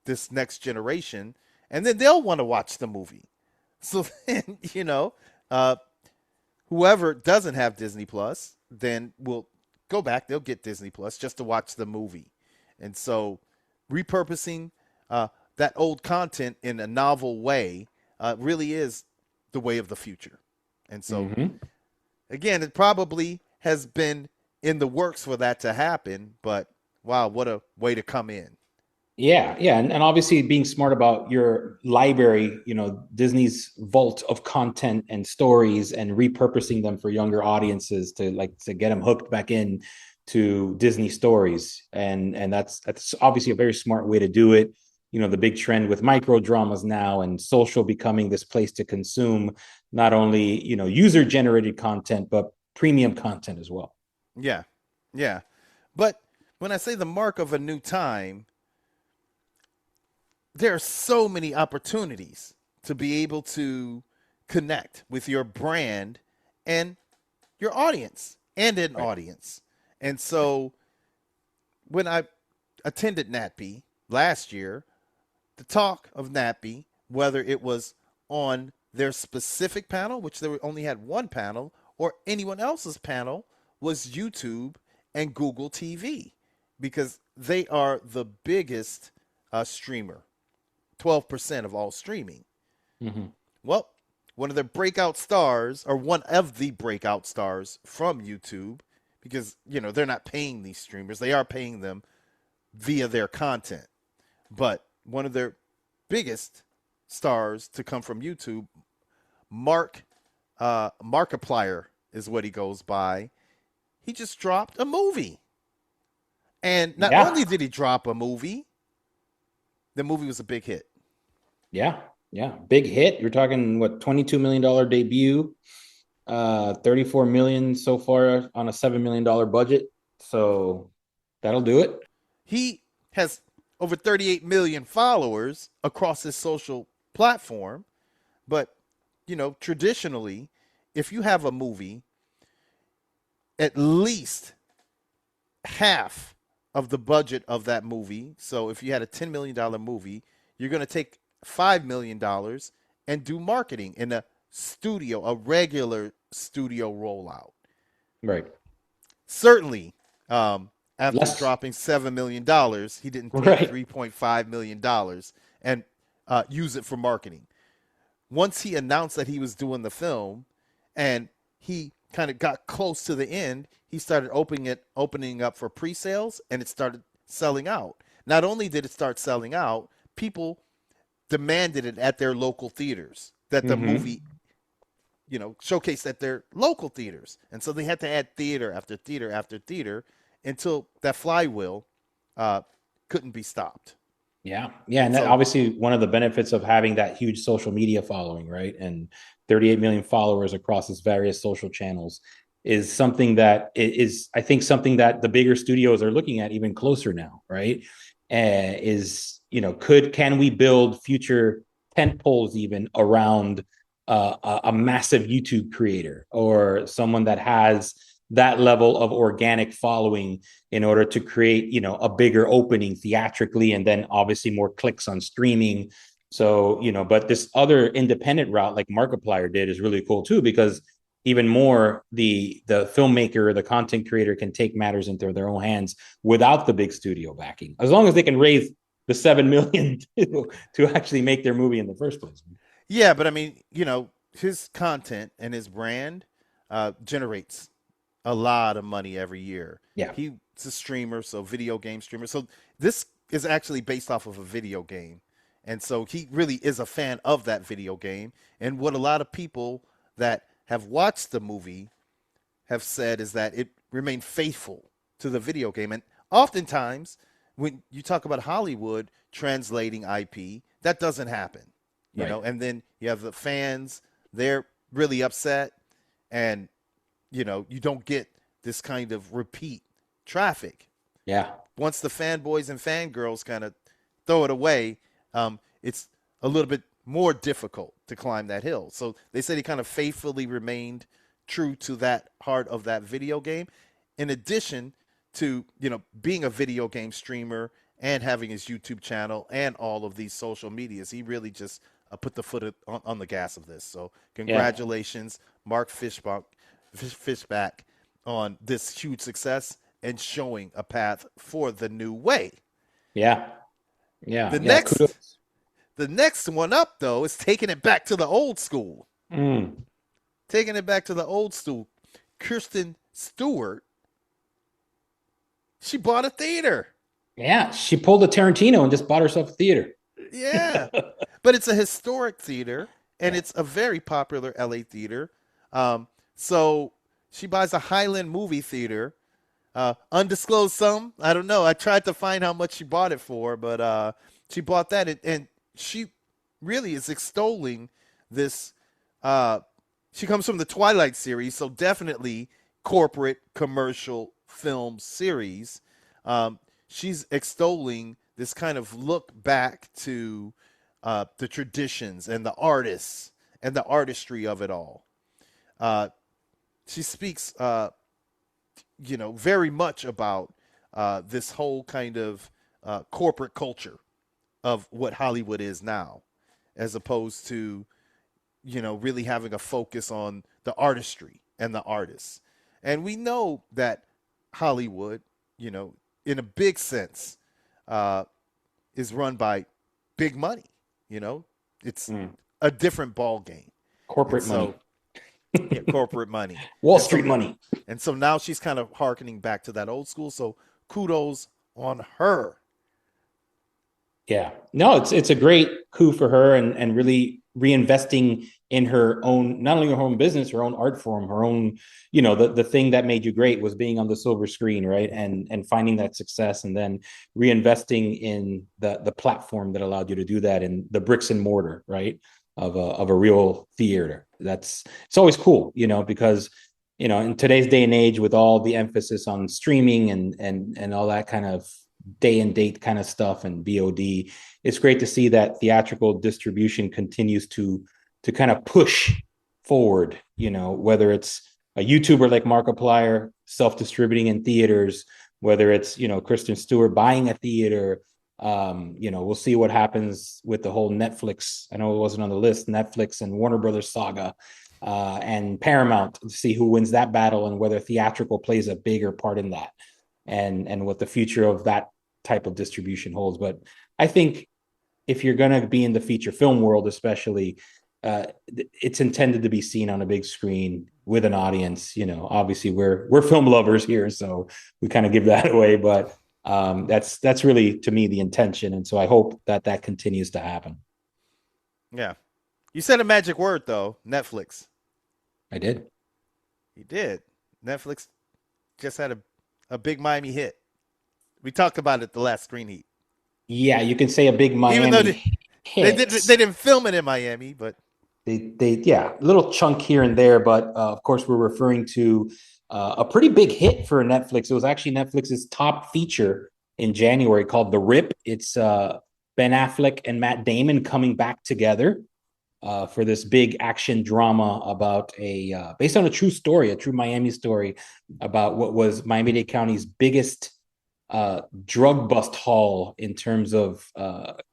this next generation, and then they'll want to watch the movie. So then, whoever doesn't have Disney Plus, then will go back. They'll get Disney Plus just to watch the movie. And so repurposing that old content in a novel way really is the way of the future. And so, again, it probably has been in the works for that to happen, but wow, what a way to come in. Yeah. And obviously being smart about your library, Disney's vault of content and stories, and repurposing them for younger audiences to get them hooked back in to Disney stories. And that's obviously a very smart way to do it. The big trend with micro dramas now, and social becoming this place to consume not only, user generated content, but premium content as well. Yeah. But when I say the mark of a new time, there are so many opportunities to be able to connect with your brand and your audience and an audience. And so when I attended NAACP last year, the talk of NAACP, whether it was on their specific panel, which they only had one panel, or anyone else's panel, was YouTube and Google TV, because they are the biggest streamer. 12% of all streaming. Well, one of the breakout stars, or one of the breakout stars from YouTube, because, they're not paying these streamers. They are paying them via their content. But one of their biggest stars to come from YouTube, Markiplier is what he goes by. He just dropped a movie. And not only did he drop a movie, the movie was a big hit. Yeah. Big hit. You're talking, $22 million debut, 34 million so far on a $7 million budget. So that'll do it. He has over 38 million followers across his social platform. But, traditionally, if you have a movie, at least half of the budget of that movie. So if you had a $10 million movie, you're going to take $5 million and do marketing in a regular studio rollout. Right. Certainly, after dropping $7 million, he didn't take $3.5 million and use it for marketing. Once he announced that he was doing the film and he kind of got close to the end, he started opening up for pre-sales, and it started selling out. Not only did it start selling out, people demanded it at their local theaters, that the movie, showcased at their local theaters. And so they had to add theater after theater after theater until that flywheel couldn't be stopped. Yeah. And that obviously one of the benefits of having that huge social media following, right? And 38 million followers across his various social channels is something that is, I think, something that the bigger studios are looking at even closer now, right? Can we build future tent poles even around a massive YouTube creator, or someone that has that level of organic following in order to create, a bigger opening theatrically, and then obviously more clicks on streaming. So, but this other independent route like Markiplier did is really cool too, because even more the filmmaker, the content creator can take matters into their own hands without the big studio backing, as long as they can raise the $7 million to actually make their movie in the first place. Yeah, but I mean, his content and his brand generates a lot of money every year. Yeah. He's a streamer, so video game streamer. So this is actually based off of a video game. And so he really is a fan of that video game. And what a lot of people that have watched the movie have said is that it remained faithful to the video game. And oftentimes, when you talk about Hollywood translating IP, that doesn't happen. You know, and then you have the fans, they're really upset, and you don't get this kind of repeat traffic. Yeah. Once the fanboys and fangirls kind of throw it away, it's a little bit more difficult to climb that hill. So they said he kind of faithfully remained true to that heart of that video game, in addition to, being a video game streamer and having his YouTube channel and all of these social medias. He really just put the foot on the gas of this. So congratulations, Mark Fishback, on this huge success and showing a path for the new way. Yeah. The next one up, though, is taking it back to the old school. Taking it back to the old school. Kristen Stewart, she bought a theater. Yeah, she pulled a Tarantino and just bought herself a theater. Yeah, but it's a historic theater, and it's a very popular LA theater. So she buys a Highland movie theater. Undisclosed sum. I don't know. I tried to find how much she bought it for, but she bought that, and she really is extolling this. She comes from the Twilight series, so definitely corporate commercial film series. She's extolling this kind of look back to the traditions and the artists and the artistry of it all. She speaks, very much about this whole kind of corporate culture of what Hollywood is now, as opposed to, really having a focus on the artistry and the artists. And we know that Hollywood, in a big sense, is run by big money. It's a different ball game. Corporate money. Yeah, corporate money. Wall Street money. And so now she's kind of hearkening back to that old school. So kudos on her. Yeah. No, it's a great coup for her and really reinvesting in her own, not only her own business, her own art form, her own, the thing that made you great was being on the silver screen, right? And finding that success and then reinvesting in the platform that allowed you to do that in the bricks and mortar, right? Of a real theater. It's always cool, because, in today's day and age with all the emphasis on streaming and all that kind of day and date kind of stuff and VOD, it's great to see that theatrical distribution continues to kind of push forward, whether it's a YouTuber like Markiplier self-distributing in theaters, whether it's, Kristen Stewart buying a theater. We'll see what happens with the whole Netflix. I know it wasn't on the list, Netflix and Warner Brothers saga, and Paramount, to see who wins that battle and whether theatrical plays a bigger part in that and what the future of that type of distribution holds. But I think if you're going to be in the feature film world, especially, it's intended to be seen on a big screen with an audience. Obviously we're film lovers here, so we kind of give that away, but that's really, to me, the intention. And so I hope that continues to happen. Yeah. You said a magic word, though. Netflix. I did. You did. Netflix just had a big Miami hit. We talked about it the last Screen Heat. Yeah, you can say a big Miami Even though they didn't film it in Miami, but they a little chunk here and there. But of course, we're referring to a pretty big hit for Netflix. It was actually Netflix's top feature in January, called The Rip. It's Ben Affleck and Matt Damon coming back together for this big action drama about based on a true story, a true Miami story about what was Miami-Dade County's biggest drug bust haul in terms of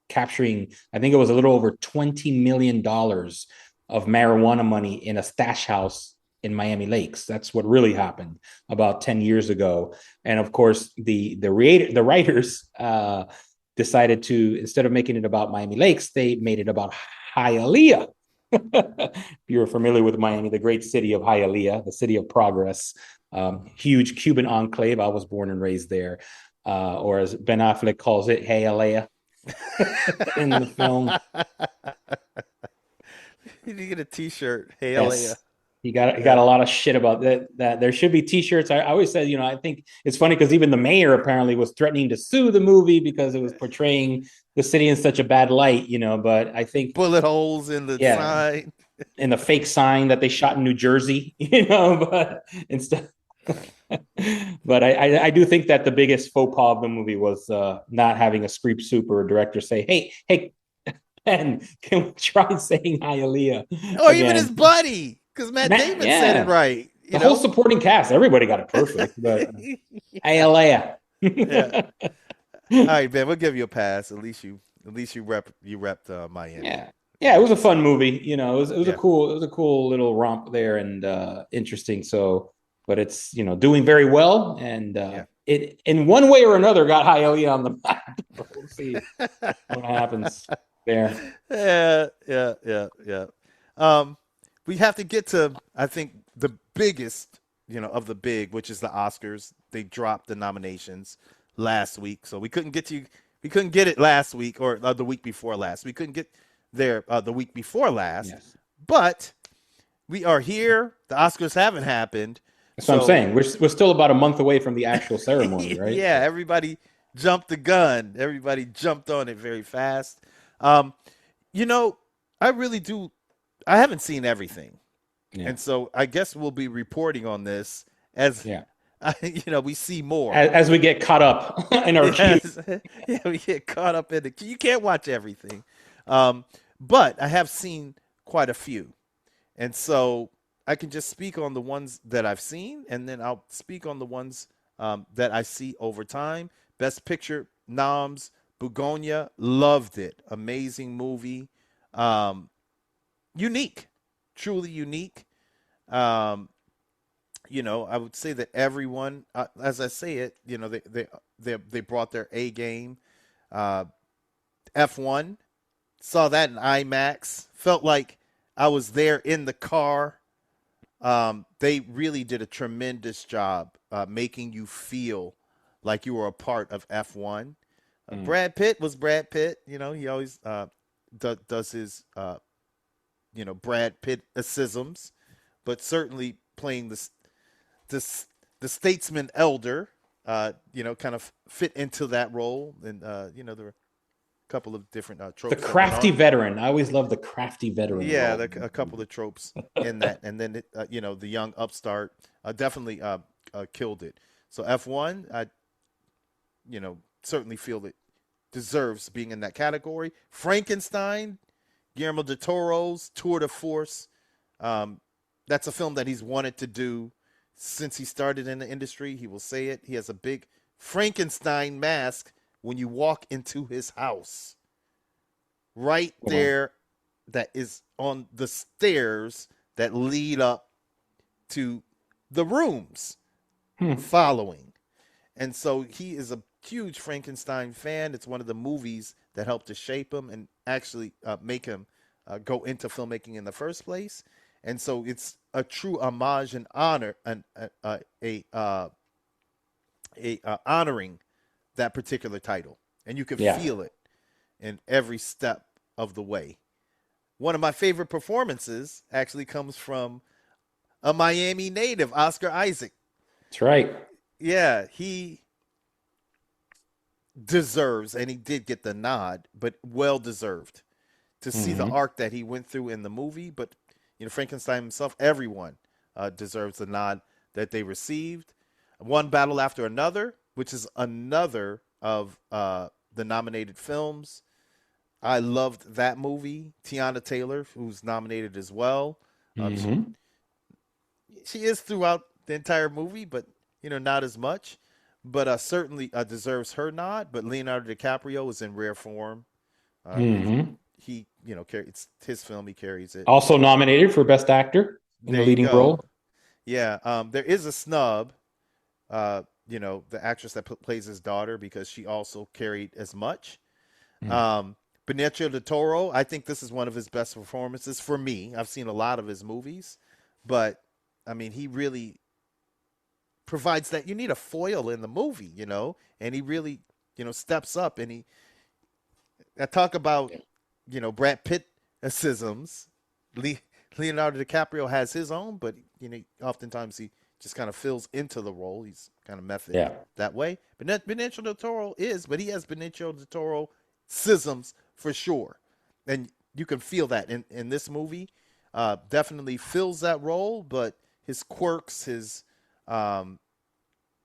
capturing, I think it was a little over $20 million of marijuana money in a stash house in Miami Lakes. That's what really happened about 10 years ago. And of course, the writers decided to, instead of making it about Miami Lakes, they made it about Hialeah. If you're familiar with Miami, the great city of Hialeah, the city of progress, huge Cuban enclave. I was born and raised there. Or as Ben Affleck calls it, Hialeah in the film. You need to get a t-shirt, Hialeah. Yes. He got a lot of shit about that there should be t-shirts. I always said, I think it's funny because even the mayor apparently was threatening to sue the movie because it was portraying the city in such a bad light, but I think bullet holes in the sign, in the fake sign that they shot in New Jersey, but instead. But I do think that the biggest faux pas of the movie was not having a script super director say, hey, Ben, can we try saying Hialeah? Or again? Even his buddy. Because Matt Damon said it right. The whole supporting cast, everybody got it perfect. But Alea. Yeah. All right, man. We'll give you a pass. At least you repped Miami. Yeah. Yeah, it was a fun movie. You know, it was a cool little romp there and interesting. So, but it's doing very well, and it in one way or another got Hialeah on the map. We'll see what happens there. Yeah. We have to get to, I think, the biggest, of the big, which is the Oscars. They dropped the nominations last week, so we couldn't get it last week or the week before last. We couldn't get there the week before last, but we are here. The Oscars haven't happened. That's what I'm saying. We're still about a month away from the actual ceremony, right? Yeah, everybody jumped the gun. Everybody jumped on it very fast. I really do. I haven't seen everything. Yeah. And so I guess we'll be reporting on this as we see more. As we get caught up in our queues. Yeah, we get caught up in the queue. You can't watch everything. But I have seen quite a few. And so I can just speak on the ones that I've seen, and then I'll speak on the ones that I see over time. Best Picture noms, Begonia, loved it. Amazing movie. Unique, truly unique. I would say that everyone, as I say it, they brought their A game. F1, saw that in IMAX. Felt like I was there in the car. They really did a tremendous job making you feel like you were a part of F1. Brad Pitt was Brad Pitt. He always does his Brad Pitt-isms, but certainly playing the statesman elder, kind of fit into that role. And, there were a couple of different tropes. The crafty veteran. I always love the crafty veteran. Yeah, a couple of tropes in that. And then, the young upstart definitely killed it. So F1, I, certainly feel it deserves being in that category. Frankenstein, Guillermo del Toro's Tour de Force. That's a film that he's wanted to do since he started in the industry. He will say it. He has a big Frankenstein mask when you walk into his house. Right there, that is on the stairs that lead up to the rooms following. And so he is a huge Frankenstein fan. It's one of the movies that helped to shape him and actually make him go into filmmaking in the first place. And so it's a true homage and honor, and honoring that particular title. And you can feel it in every step of the way. One of my favorite performances actually comes from a Miami native, Oscar Isaac. That's right. Yeah, he deserves, and he did get the nod, but well deserved to see the arc that he went through in the movie. But Frankenstein himself, everyone deserves the nod that they received. One Battle After Another, which is another of the nominated films. I loved that movie. Tiana Taylor, who's nominated as well. She is throughout the entire movie, but not as much. But certainly deserves her nod. But Leonardo DiCaprio is in rare form. He, it's his film. He carries it. Also nominated for Best Actor in the leading role. Yeah. There is a snub. The actress that plays his daughter, because she also carried as much. Benicio del Toro, I think this is one of his best performances for me. I've seen a lot of his movies, but I mean, he really provides that. You need a foil in the movie, and he really, steps up. And I talk about, Brad Pitt-isms. Leonardo DiCaprio has his own, but, oftentimes he just kind of fills into the role. He's kind of method that way. But Benicio del Toro but he has Benicio del Toro schisms for sure. And you can feel that in this movie. Definitely fills that role, but his quirks, his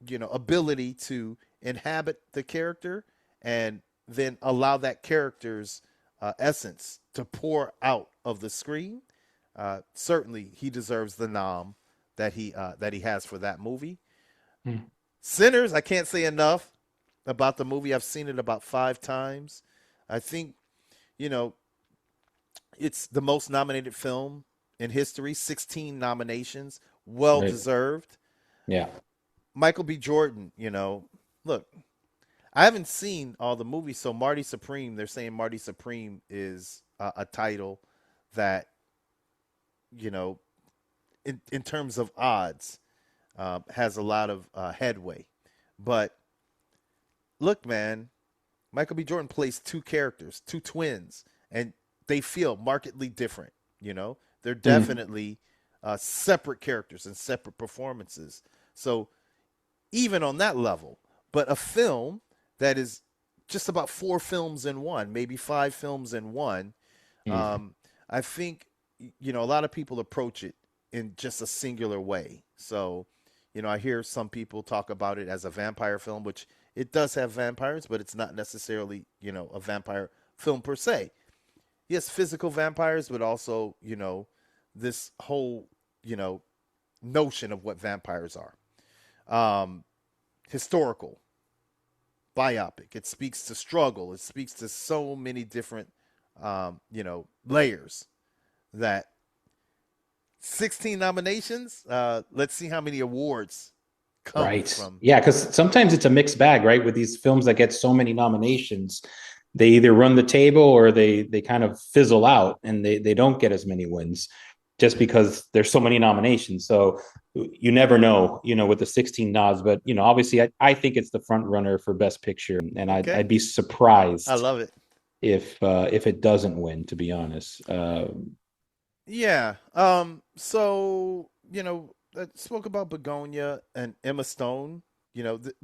ability to inhabit the character and then allow that character's essence to pour out of the screen. Certainly he deserves the nom that he has for that movie. Sinners, I can't say enough about the movie. I've seen it about 5 times. I think, it's the most nominated film in history, 16 nominations, well deserved. Yeah. Michael B. Jordan, look, I haven't seen all the movies, so Marty Supreme, they're saying Marty Supreme is a title that, in terms of odds, has a lot of headway. But look, man, Michael B. Jordan plays 2 characters, 2 twins, and they feel markedly different. They're definitely separate characters and separate performances. So even on that level, but a film that is just about 4 films in one, maybe 5 films in one, I think, a lot of people approach it in just a singular way. So, I hear some people talk about it as a vampire film, which it does have vampires, but it's not necessarily, a vampire film per se. Yes, physical vampires, but also, this whole, notion of what vampires are. Historical, biopic. It speaks to struggle. It speaks to so many different, layers that 16 nominations. Let's see how many awards come from. Yeah, because sometimes it's a mixed bag, right? With these films that get so many nominations, they either run the table or they kind of fizzle out and they don't get as many wins just because there's so many nominations. So you never know, with the 16 nods, but obviously I think it's the front runner for Best Picture, and I'd be surprised. I love it if it doesn't win, to be honest. Yeah. So, I spoke about Begonia and Emma Stone.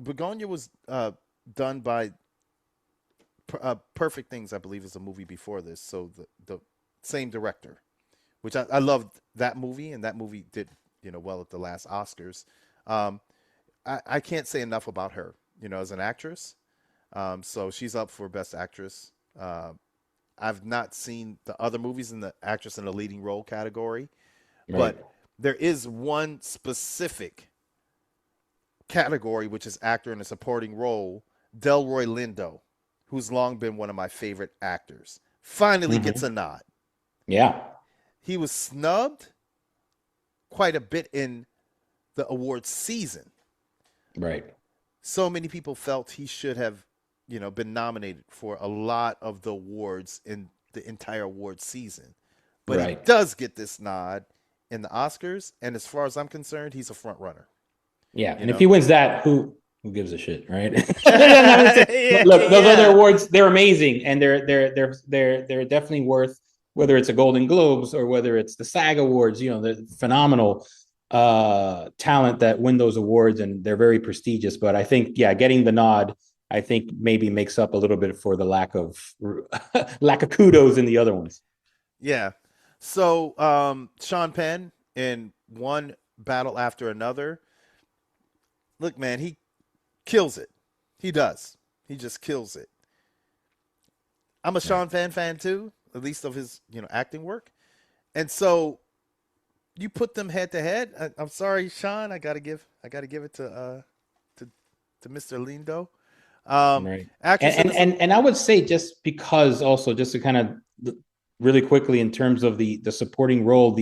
Begonia was done by Perfect Things, I believe, is a movie before this. So the same director, which I loved that movie, and that movie did, well at the last Oscars. I can't say enough about her, as an actress. So she's up for Best Actress. I've not seen the other movies in the actress in the leading role category, but there is one specific category, which is actor in a supporting role. Delroy Lindo, who's long been one of my favorite actors, finally gets a nod. Yeah. He was snubbed quite a bit in the awards season. Right. So many people felt he should have, been nominated for a lot of the awards in the entire award season. But he does get this nod in the Oscars, and as far as I'm concerned, he's a front runner. Yeah, and if he wins that, who gives a shit, right? Look, those other awards, they're amazing, and they're definitely worth, whether it's a Golden Globes or whether it's the SAG Awards, the phenomenal talent that win those awards, and they're very prestigious. But I think, getting the nod, I think maybe makes up a little bit for the lack of kudos in the other ones. Yeah. So Sean Penn in one battle after another. Look, man, he kills it. He does. He just kills it. I'm a Sean Penn fan too, at least of his, acting work. And so you put them head to head. I'm sorry, Sean. I gotta give it to Mr. Lindo. And I would say, just because also, just to kind of really quickly, in terms of the supporting role,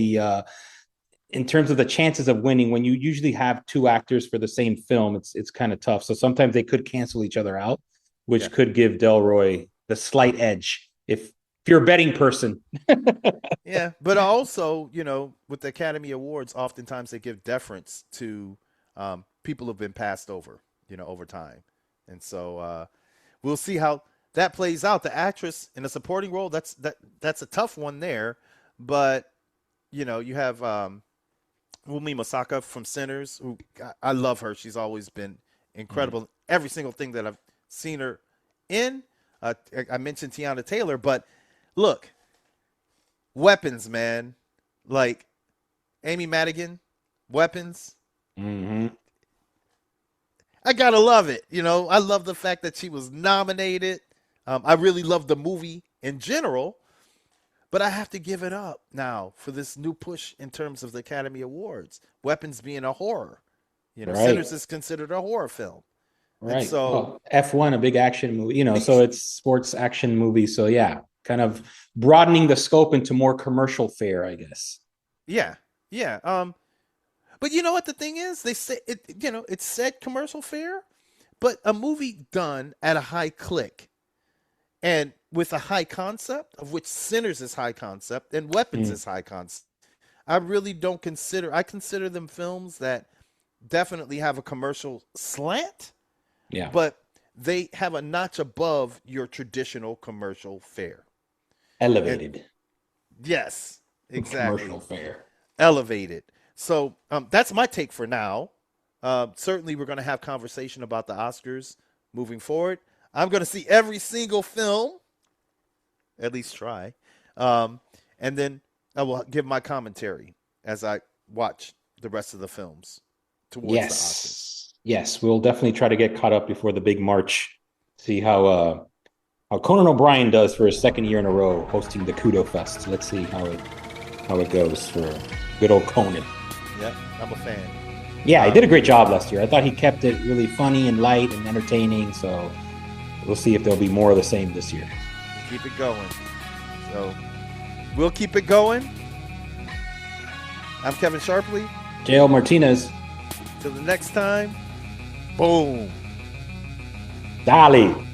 in terms of the chances of winning, when you usually have 2 actors for the same film, it's kind of tough. So sometimes they could cancel each other out, which could give Delroy the slight edge if you're a betting person. Yeah, but also, with the Academy Awards, oftentimes they give deference to people who've been passed over, over time. And so we'll see how that plays out. The actress in a supporting role, that's a tough one there. But, you have Wumi Masaka from Sinners, who I love her. She's always been incredible. Every single thing that I've seen her in. I mentioned Tiana Taylor, but look, Weapons, man. Like Amy Madigan, Weapons. I gotta love it. I love the fact that she was nominated. I really love the movie in general, But I have to give it up now for this new push in terms of the Academy Awards. Weapons being a horror. Sinners is considered a horror film. Right. And so F1, a big action movie, so it's sports action movie. So yeah, kind of broadening the scope into more commercial fare, I guess. Yeah. But you know what the thing is? They say it, it said commercial fare, but a movie done at a high click and with a high concept, of which Sinners is high concept and Weapons is high concept. I consider them films that definitely have a commercial slant. Yeah. But they have a notch above your traditional commercial fare. Elevated. Yes, exactly. Commercial fare. Elevated. So that's my take for now. Certainly we're going to have conversation about the Oscars moving forward. I'm going to see every single film, at least try. And then I will give my commentary as I watch the rest of the films towards the Oscars. Yes, we'll definitely try to get caught up before the big March. See how Conan O'Brien does for his second year in a row hosting the Kudo Fest. Let's see how it goes for good old Conan. Yeah, I'm a fan. Yeah, he did a great job last year. I thought he kept it really funny and light and entertaining. So we'll see if there'll be more of the same this year. Keep it going. So we'll keep it going. I'm Kevin Sharpley. J.L. Martinez. Till the next time. Boom. Dali.